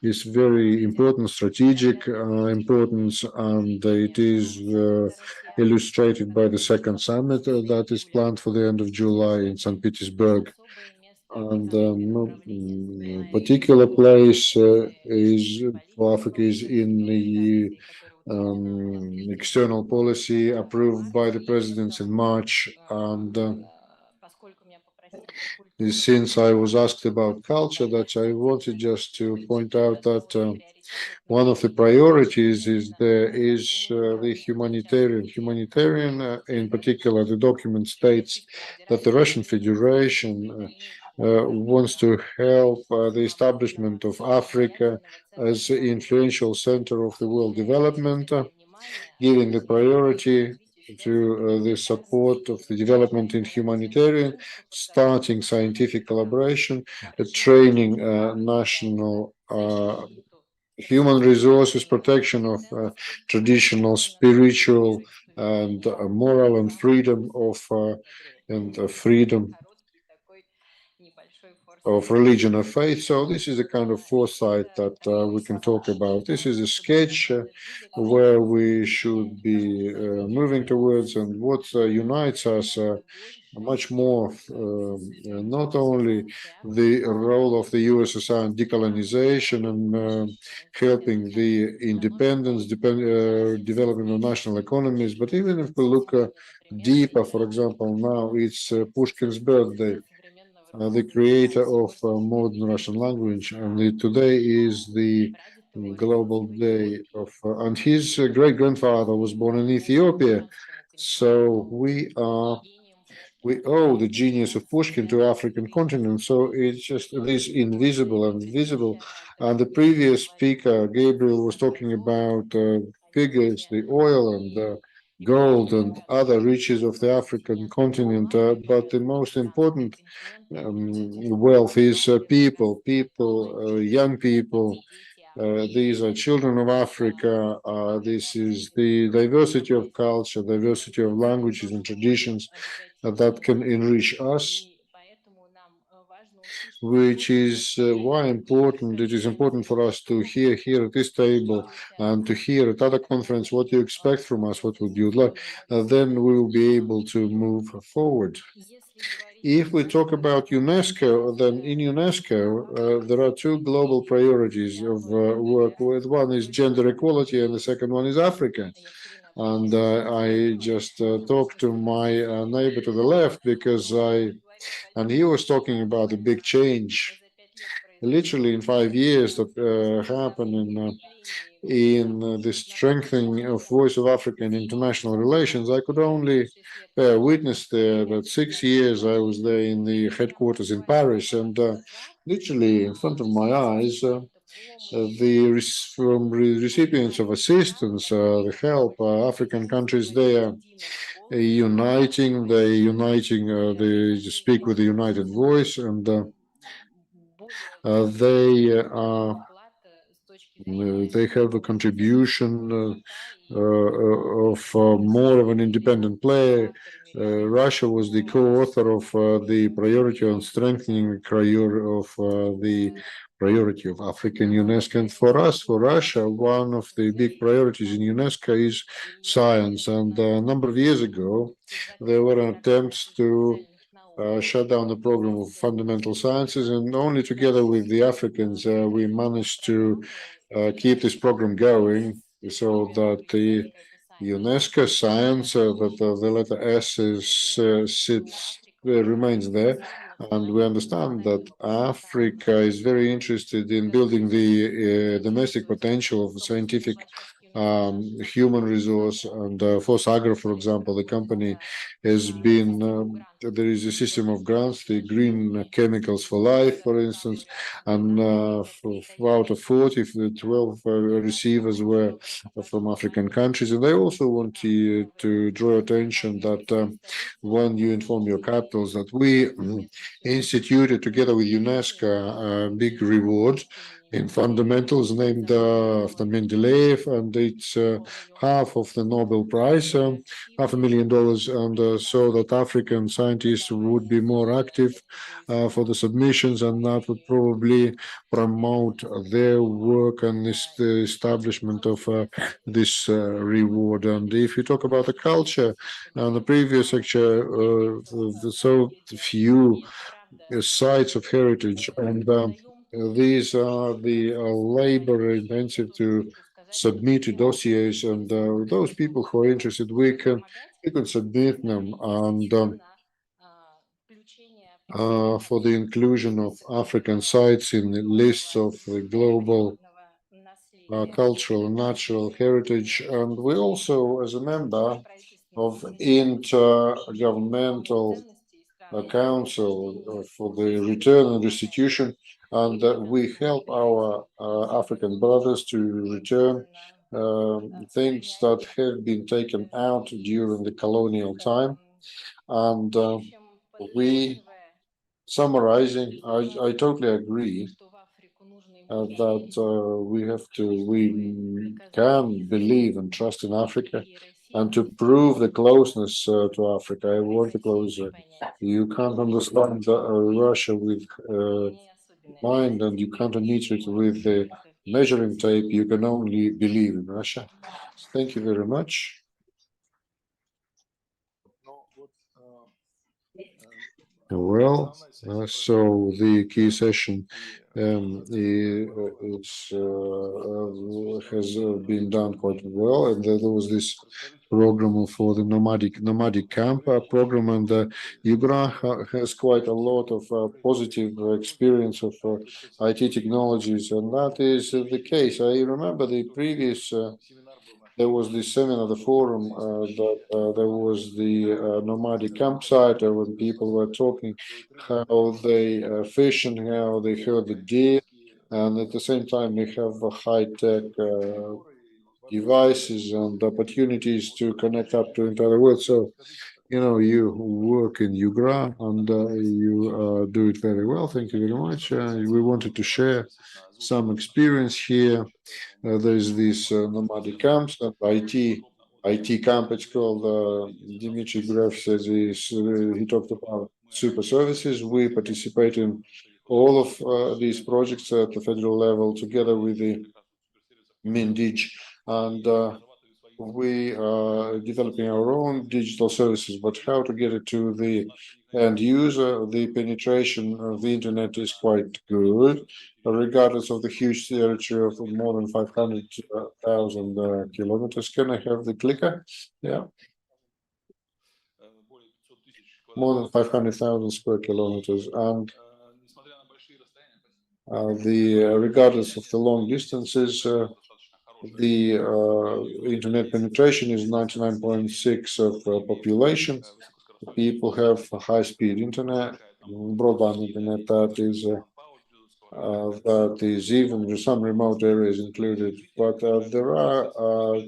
is very important, strategic importance, and it is illustrated by the second summit that is planned for the end of July in St. Petersburg. And particular place is for Africa is in the external policy approved by the presidents in March. And since I was asked about culture, that I wanted just to point out that one of the priorities is the humanitarian. In particular, the document states that the Russian Federation wants to help the establishment of Africa as an influential center of the world development, giving the priority to the support of the development in humanitarian, starting scientific collaboration, training national human resources, protection of traditional, spiritual, and moral and freedom of religion of faith. So this is a kind of foresight that we can talk about. This is a sketch where we should be moving towards, and what unites us much more, not only the role of the USSR in decolonization and helping the independence, developing the national economies, but even if we look deeper, for example, now it's Pushkin's birthday, the creator of modern Russian language, and today is the global day of, and his great grandfather was born in Ethiopia. So we owe the genius of Pushkin to African continent. So it's just this invisible and visible. And the previous speaker, Gabriel, was talking about figures, the oil and the gold and other riches of the African continent. But the most important wealth is people, young people. These are children of Africa. This is the diversity of culture, diversity of languages and traditions that can enrich us, which is why it is important for us to hear here at this table and to hear at other conference what you expect from us, what would you like, then we will be able to move forward. If we talk about UNESCO, then in UNESCO, there are two global priorities of work with. One is gender equality and the second one is Africa. And I just talked to my neighbor to the left because and he was talking about a big change, literally in 5 years that happened in the strengthening of Voice of Africa in international relations. I could only witness there that 6 years I was there in the headquarters in Paris, and literally in front of my eyes, from recipients of assistance, the help, African countries, they are uniting, they speak with a united voice, and they have a contribution of more of an independent player. Russia was the co-author of the priority on strengthening the priority of Africa in UNESCO. And for us, for Russia, one of the big priorities in UNESCO is science. And a number of years ago, there were attempts to shut down the program of fundamental sciences, and only together with the Africans we managed to keep this program going, so that the UNESCO science, that the letter S remains there, and we understand that Africa is very interested in building the domestic potential of scientific human resource. And Fosagra, for example, the company has been, there is a system of grants, the green chemicals for life, for instance, and out of 40, 12 receivers were from African countries. And I also want to draw attention that when you inform your capitals that we instituted together with UNESCO a big reward in fundamentals named after Mendeleev, and it's half of the Nobel Prize, $500,000, and so that African scientists would be more active for the submissions, and that would probably promote their work and the establishment of this reward. And if you talk about the culture, and the previous lecture, so few sites of heritage, and these are the labor intensive to submit dossiers, and those people who are interested, we can submit them, and for the inclusion of African sites in the lists of the global cultural and natural heritage. And we also, as a member of intergovernmental council for the return and restitution, and we help our African brothers to return things that have been taken out during the colonial time. And we summarizing, I totally agree that we can believe and trust in Africa, and to prove the closeness to Africa. I want to close. You can't understand Russia with mind, and you can't meet it with the measuring tape. You can only believe in Russia. Thank you very much. Well, so the key session has been done quite well, and there was this program for the nomadic camp program, and Igor has quite a lot of positive experience of IT technologies, and that is the case. I remember the previous. There was this seminar, the forum, that there was the nomadic campsite when people were talking how they fish and how they herd the deer, and at the same time we have high-tech devices and opportunities to connect up to entire world. So, you work in UGRA and you do it very well. Thank you very much. We wanted to share some experience here. There's this nomadic camps and IT camp. It's called. Dimitri Gref says he talked about super services. We participate in all of these projects at the federal level together with the MINDIG, and we are developing our own digital services. But how to get it to the end user? The penetration of the internet is quite good, regardless of the huge territory of more than 500,000 kilometers. Can I have the clicker? Yeah. More than 500,000 square kilometers, and regardless of the long distances, the internet penetration is 99.6% of population. People have high-speed internet, broadband internet that is even some remote areas included. But there are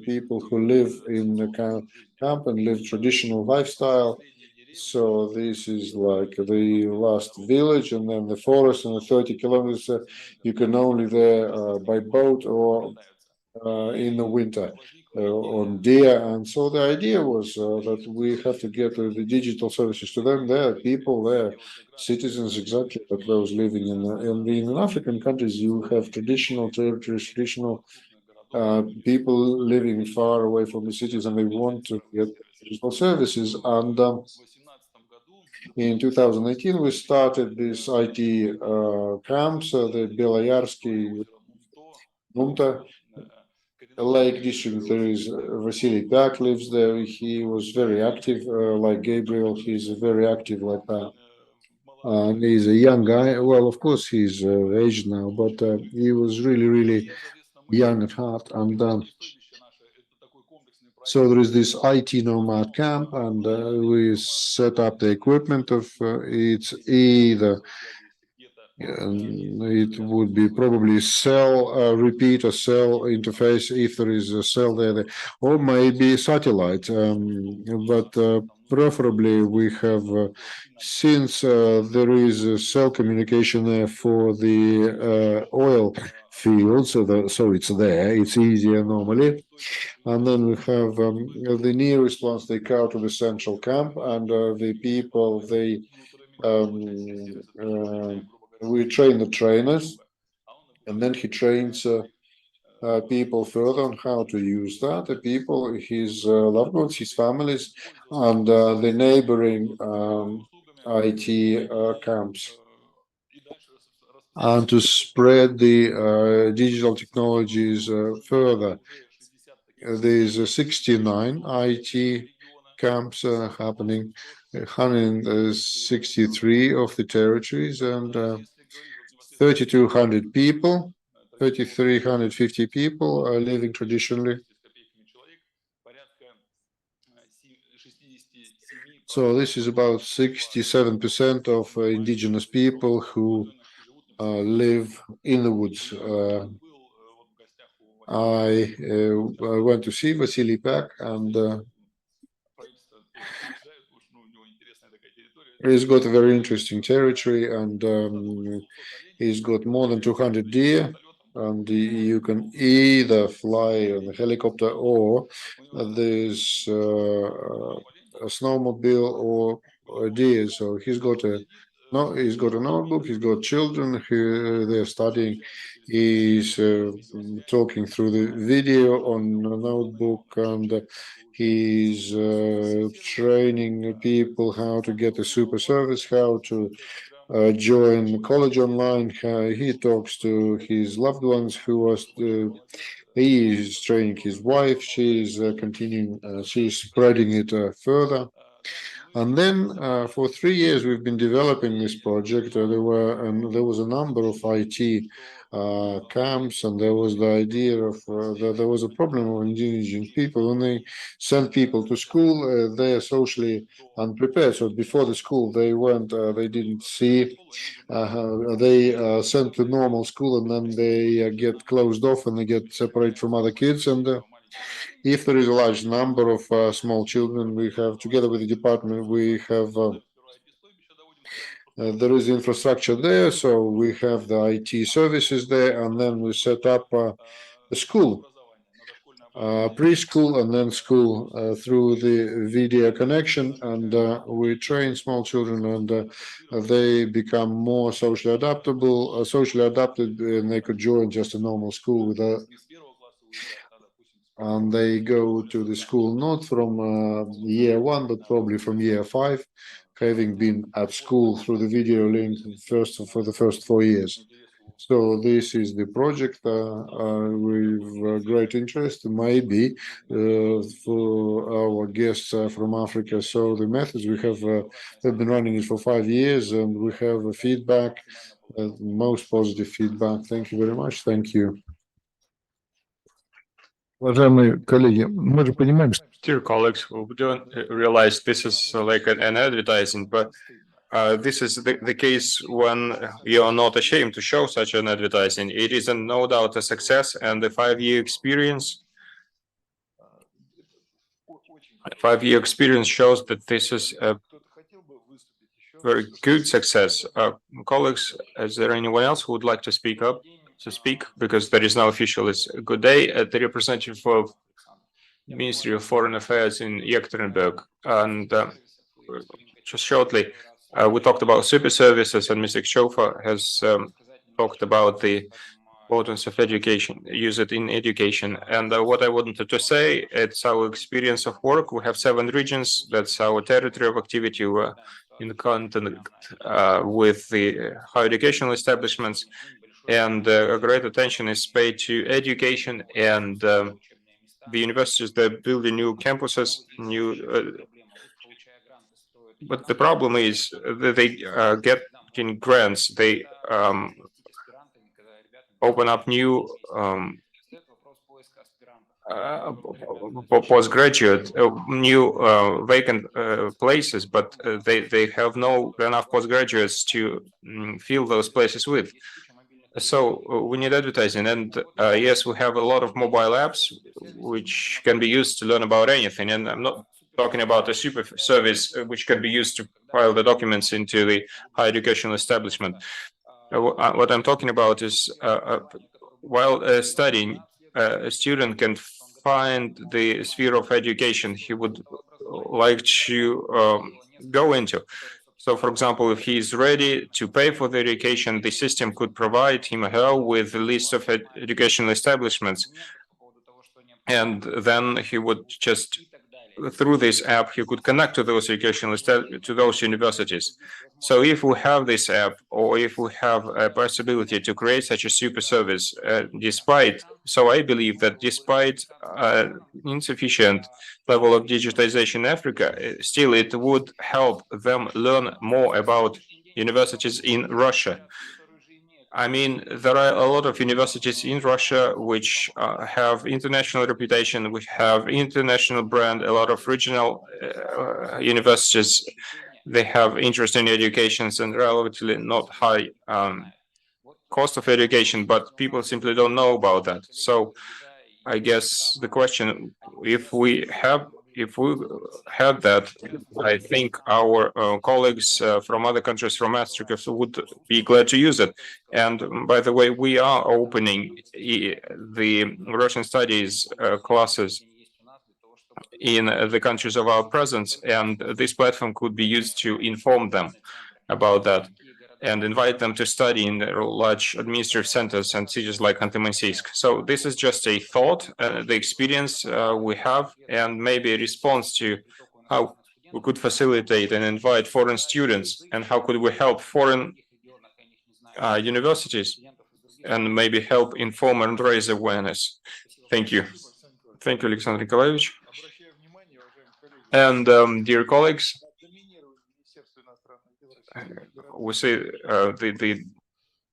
people who live in the camp and live traditional lifestyle. So this is like the last village, and then the forest, and the 30 kilometers you can only there by boat or in the winter on deer. And so the idea was that we have to get the digital services to them. There are people there, citizens exactly like those living in African countries. You have traditional territories, traditional people living far away from the cities, and they want to get digital services. And in 2018, we started this IT camps, the Beloyarsky Lake District. There is Vasily Pyak lives there. He was very active, like Gabriel. He's very active like that. And he's a young guy. Well, of course, he's aged now, but he was really, really young at heart. And so there is this IT nomad camp, and we set up the equipment of it's either it would be probably cell repeat or cell interface if there is a cell there, or maybe satellite. But preferably we have, since there is a cell communication there for the oil field, so it's there, it's easier normally. And then we have the nearest ones, they go to the central camp, and the people, we train the trainers, and then he trains people further on how to use that, the people, his loved ones, his families, and the neighboring IT camps, and to spread the digital technologies further. There's 69 IT camps happening, 163 of the territories, and 3,200 people, 3,350 people are living traditionally. So this is about 67% of indigenous people who live in the woods. I went to see Vasily Pak, and he's got a very interesting territory, and he's got more than 200 deer, and you can either fly on a helicopter or there's a snowmobile or a deer. So he's got a notebook. He's got children who they're studying. He's talking through the video on a notebook, and he's training people how to get a super service, how to join college online. He talks to his loved ones who was he is training his wife. She's continuing. She's spreading it further. And then for 3 years we've been developing this project. There was a number of IT camps, and there was the idea of that there was a problem of indigenous people. When they send people to school, they are socially unprepared. So before the school, they weren't. They didn't see. They sent to normal school, and then they get closed off, and they get separated from other kids. And if there is a large number of small children, we have, together with the department, we have there is infrastructure there, so we have the IT services there, and then we set up a school, preschool, and then school through the video connection, and we train small children, and they become more socially adaptable, socially adapted, and they could join just a normal school with and they go to the school not from year 1, but probably from year 5, having been at school through the video link for the first 4 years. So this is the project with great interest, maybe for our guests from Africa. So the methods we have been running it for 5 years, and we have a feedback, most positive feedback. Thank you very much. Thank you. Уважаемые коллеги, мы же понимаем, что Dear colleagues, we don't realize this is like an advertising, but this is the case when you are not ashamed to show such an advertising. It is no doubt a success, and the 5-year experience. 5-year experience shows that this is a very good success. Colleagues, is there anyone else who would like to speak up? Because there is no official. It's a good day. The representative of Ministry of Foreign Affairs in Yekaterinburg. And just shortly, we talked about super services, and Mr. Shofa has talked about the importance of education, use it in education. And what I wanted to say, it's our experience of work. We have 7 regions. That's our territory of activity. We're in the continent with the higher educational establishments, and great attention is paid to education, and the universities that build new campuses, but the problem is that they getting grants. They open up new postgraduate, new vacant places, but they have no enough postgraduates to fill those places with. So we need advertising, and yes, we have a lot of mobile apps which can be used to learn about anything. And I'm not talking about a super service which can be used to file the documents into the higher educational establishment. What I'm talking about is while studying, a student can find the sphere of education he would like to go into. So, for example, if he is ready to pay for the education, the system could provide him or her with a list of educational establishments. And then he would just, through this app, he could connect to those to those universities. So if we have this app, or if we have a possibility to create such a super service, so I believe that despite insufficient level of digitization in Africa, still it would help them learn more about universities in Russia. I mean, there are a lot of universities in Russia which have international reputation, which have international brand, a lot of regional universities. They have interest in educations and relatively not high cost of education, but people simply don't know about that. So I guess the question, if we had that, I think our colleagues from other countries from Africa would be glad to use it. And by the way, we are opening the Russian studies classes in the countries of our presence, and this platform could be used to inform them about that and invite them to study in large administrative centers and cities like Khanty-Mansiysk. So this is just a thought, the experience we have, and maybe a response to how we could facilitate and invite foreign students, and how could we help foreign universities and maybe help inform and raise awareness. Thank you. Thank you, Alexander Nikolaevich. And dear colleagues, we see the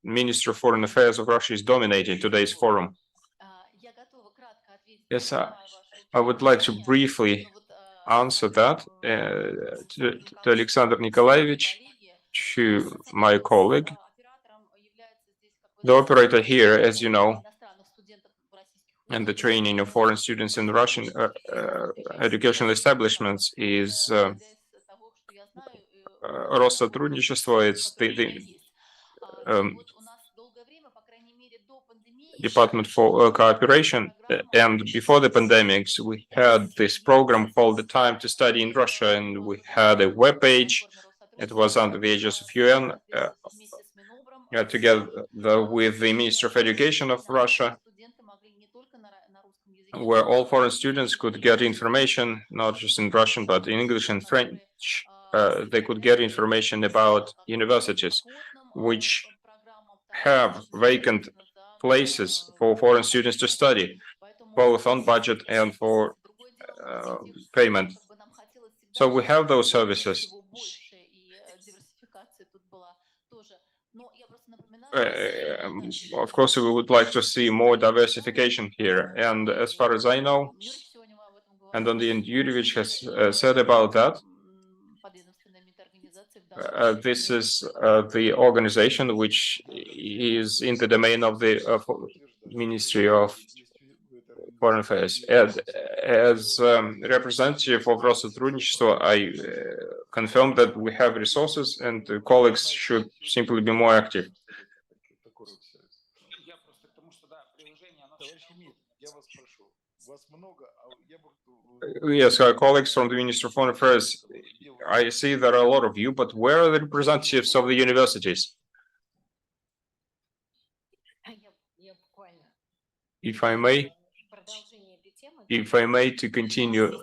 Minister of Foreign Affairs of Russia is dominating today's forum. Yes, I would like to briefly answer that to Alexander Nikolaevich, to my colleague. The operator here, as you know, and the training of foreign students in Russian educational establishments is Россотрудничество. It's the Department for Cooperation. And before the pandemics, we had this program called The Time to Study in Russia, and we had a web page. It was under the aegis of UN, together with the Minister of Education of Russia, where all foreign students could get information, not just in Russian, but in English and French. They could get information about universities which have vacant places for foreign students to study, both on budget and for payment. So we have those services. Of course, we would like to see more diversification here. And as far as I know, and Andriy Yurievich has said about that, this is the organization which is in the domain of the Ministry of Foreign Affairs. As representative of Россотрудничество, I confirm that we have resources and the colleagues should simply be more active. Yes, our colleagues from the Ministry of Foreign Affairs, I see there are a lot of you, but where are the representatives of the universities? If I may to continue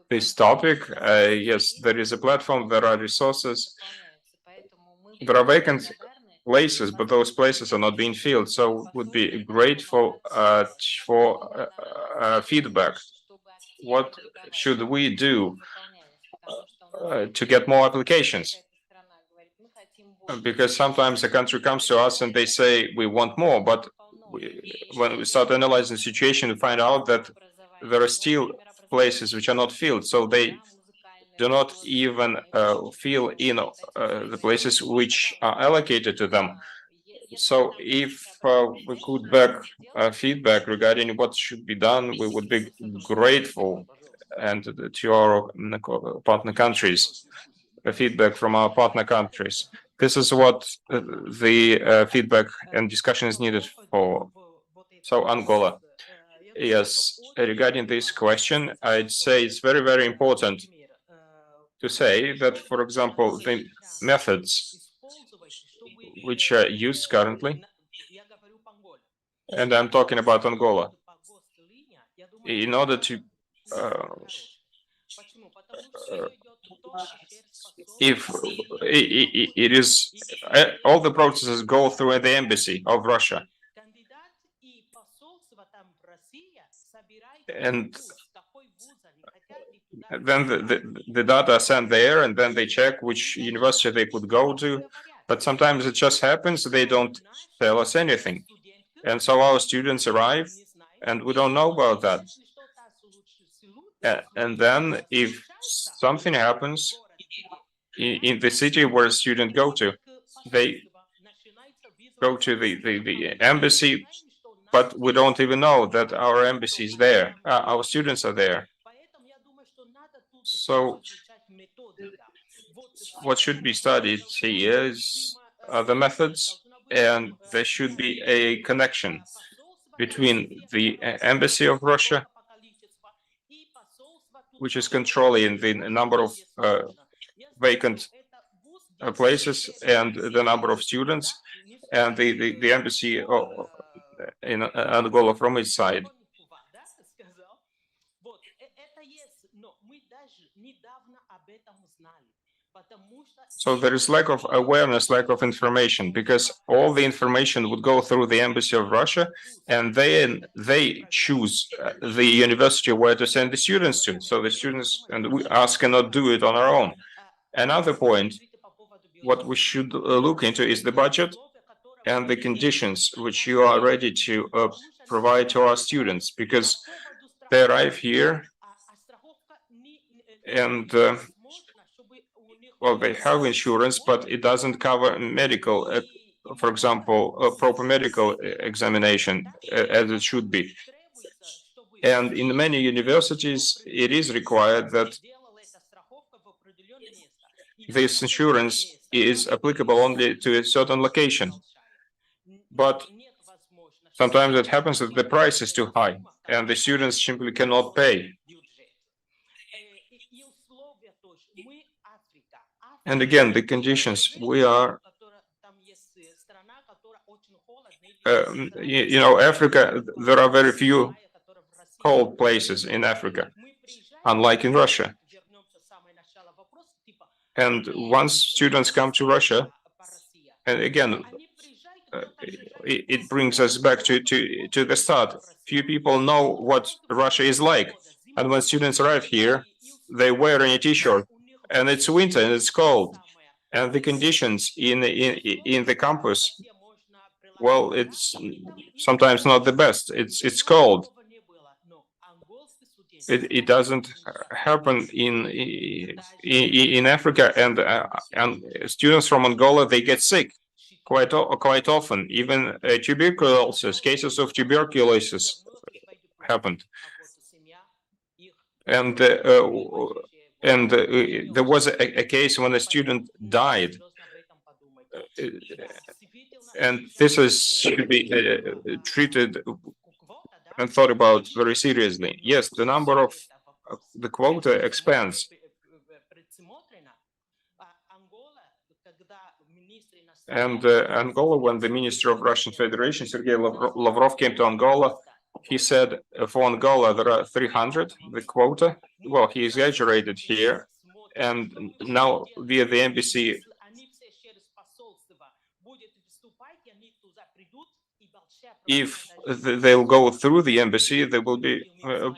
this topic, yes, there is a platform, there are resources, there are vacant places, but those places are not being filled. So would be grateful for feedback. What should we do to get more applications? Because sometimes a country comes to us and they say we want more, but when we start analyzing the situation, we find out that there are still places which are not filled. So they do not even fill in the places which are allocated to them. So if we could back feedback regarding what should be done, we would be grateful, and to our partner countries, feedback from our partner countries. This is what the feedback and discussion is needed for. So Angola. Yes, regarding this question, I'd say it's very, very important to say that, for example, the methods which are used currently, and I'm talking about Angola, in order to if it is all the processes go through the embassy of Russia, and then the data are sent there, and then they check which university they could go to. But sometimes it just happens they don't tell us anything, and so our students arrive and we don't know about that. And then if something happens in the city where a student go to, they go to the embassy, but we don't even know that our embassy is there, our students are there. So what should be studied here is the methods, and there should be a connection between the embassy of Russia, which is controlling the number of vacant places and the number of students, and the embassy in Angola from its side. So there is lack of awareness, lack of information, because all the information would go through the embassy of Russia, and then they choose the university where to send the students to. So the students and us cannot do it on our own. Another point, what we should look into is the budget and the conditions which you are ready to provide to our students, because they arrive here and well, they have insurance, but it doesn't cover medical, for example, a proper medical examination as it should be. And in many universities, it is required that this insurance is applicable only to a certain location. But sometimes it happens that the price is too high and the students simply cannot pay. And again, the conditions, we are, Africa, there are very few cold places in Africa, unlike in Russia. And once students come to Russia, and again, it brings us back to the start. Few people know what Russia is like. And when students arrive here, they wear a t-shirt, and it's winter and it's cold. And the conditions in the campus, well, it's sometimes not the best. It's cold. It doesn't happen in Africa, and students from Angola, they get sick quite often. Even tuberculosis, cases of tuberculosis happened. And there was a case when a student died, and this should be treated and thought about very seriously. Yes, the number of the quota expands. And Angola, when the Minister of Russian Federation, Sergei Lavrov, came to Angola, he said for Angola there are 300, the quota. Well, he exaggerated here. And now via the embassy, if they'll go through the embassy, there will be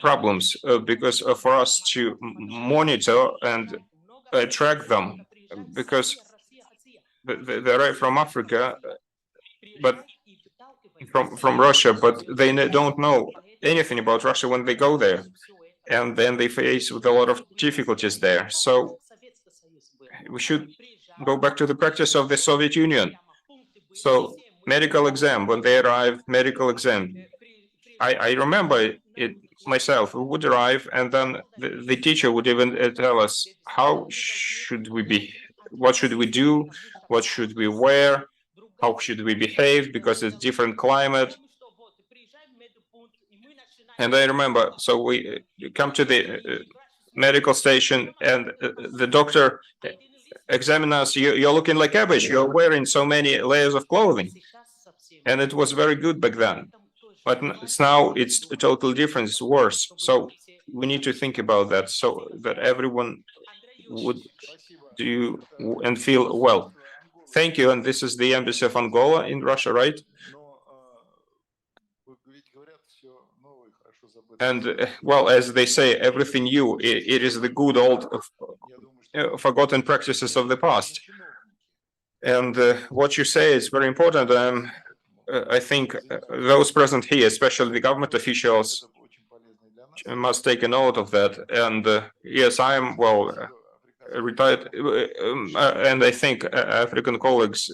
problems because for us to monitor and track them, because they're from Africa, but from Russia, but they don't know anything about Russia when they go there, and then they face with a lot of difficulties there. So we should go back to the practice of the Soviet Union. So medical exam, when they arrive, medical exam. I remember it myself. We would arrive, and then the teacher would even tell us how should we be, what should we do, what should we wear, how should we behave, because it's different climate. And I remember, so we come to the medical station, and the doctor examines us. You're looking like cabbage. You're wearing so many layers of clothing. And it was very good back then. But now it's totally different. It's worse. So we need to think about that, so that everyone would do and feel well. Thank you. And this is the embassy of Angola in Russia, right? And well, as they say, everything new, it is the good old forgotten practices of the past. And what you say is very important. I think those present here, especially the government officials, must take a note of that. And yes, I am, well, retired, and I think African colleagues,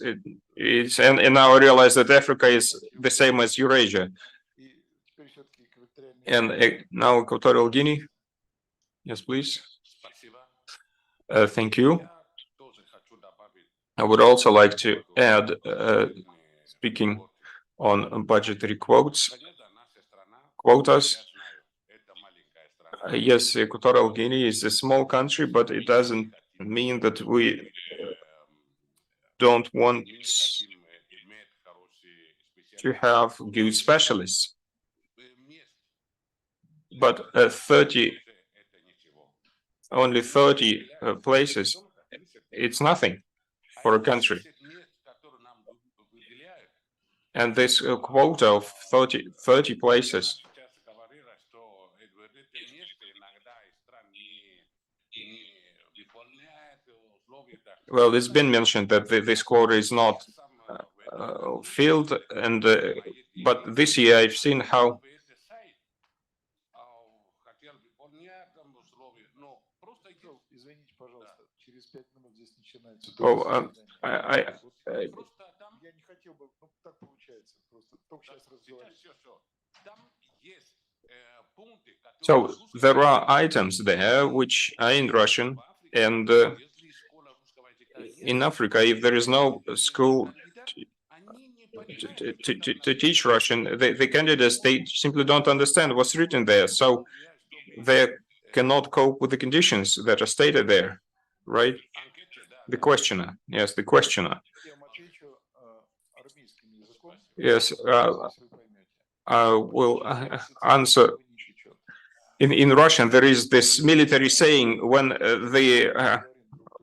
and now I realize that Africa is the same as Eurasia. And now Equatorial Guinea. Yes, please. Thank you. I would also like to add, speaking on budgetary quotas. Yes, Equatorial Guinea is a small country, but it doesn't mean that we don't want to have good specialists. But only 30 places, it's nothing for a country. And this quota of 30 places, well, it's been mentioned that this quota is not filled, and but this year I've seen how so there are items there which are in Russian, and in Africa, if there is no school to teach Russian, the candidates, they simply don't understand what's written there, so they cannot cope with the conditions that are stated there, right? The questioner, yes, the questioner. Yes, I will answer. In Russian, there is this military saying when the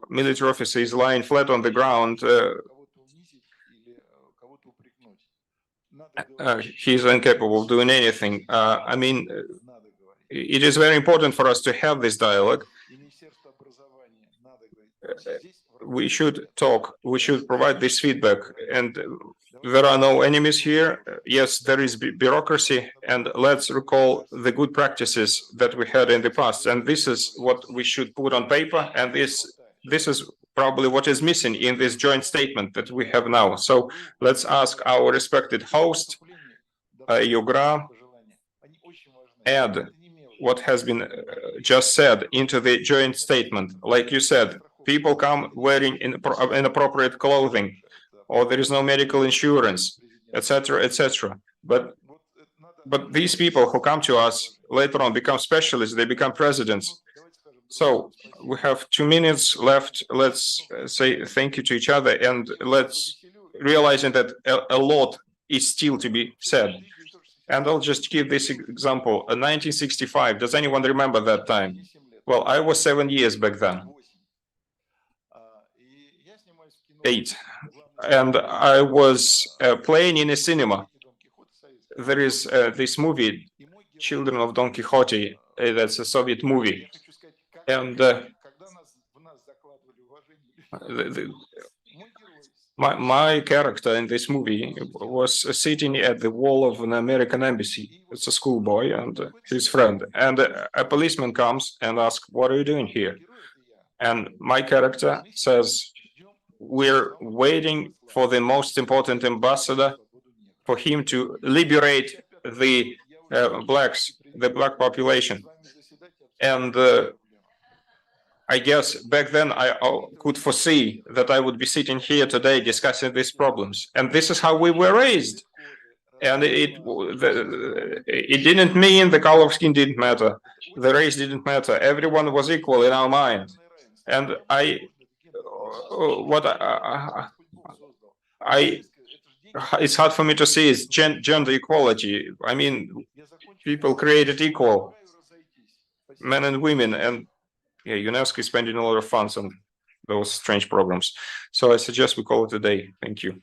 military officer is lying flat on the ground, he's incapable of doing anything. I mean, it is very important for us to have this dialogue. We should talk, we should provide this feedback, and there are no enemies here. Yes, there is bureaucracy, and let's recall the good practices that we had in the past, and this is what we should put on paper, and this is probably what is missing in this joint statement that we have now. So let's ask our respected host, Yugra, add what has been just said into the joint statement. Like you said, people come wearing inappropriate clothing, or there is no medical insurance, etc., etc. But these people who come to us later on become specialists, they become presidents. So we have 2 minutes left. Let's say thank you to each other, and let's realizing that a lot is still to be said. And I'll just give this example. 1965, does anyone remember that time? Well, I was 7 years back then. 8. And I was playing in a cinema. There is this movie, Children of Don Quixote, that's a Soviet movie. And my character in this movie was sitting at the wall of an American embassy. It's a schoolboy and his friend. And a policeman comes and asks, "What are you doing here?" And my character says, "We're waiting for the most important ambassador, for him to liberate the blacks, the black population." And I guess back then I could foresee that I would be sitting here today discussing these problems. And this is how we were raised. And it didn't mean the color of skin didn't matter. The race didn't matter. Everyone was equal in our mind. And it's hard for me to see is gender equality. I mean, people created equal, men and women, and yeah, UNESCO is spending a lot of funds on those strange programs. So I suggest we call it a day. Thank you.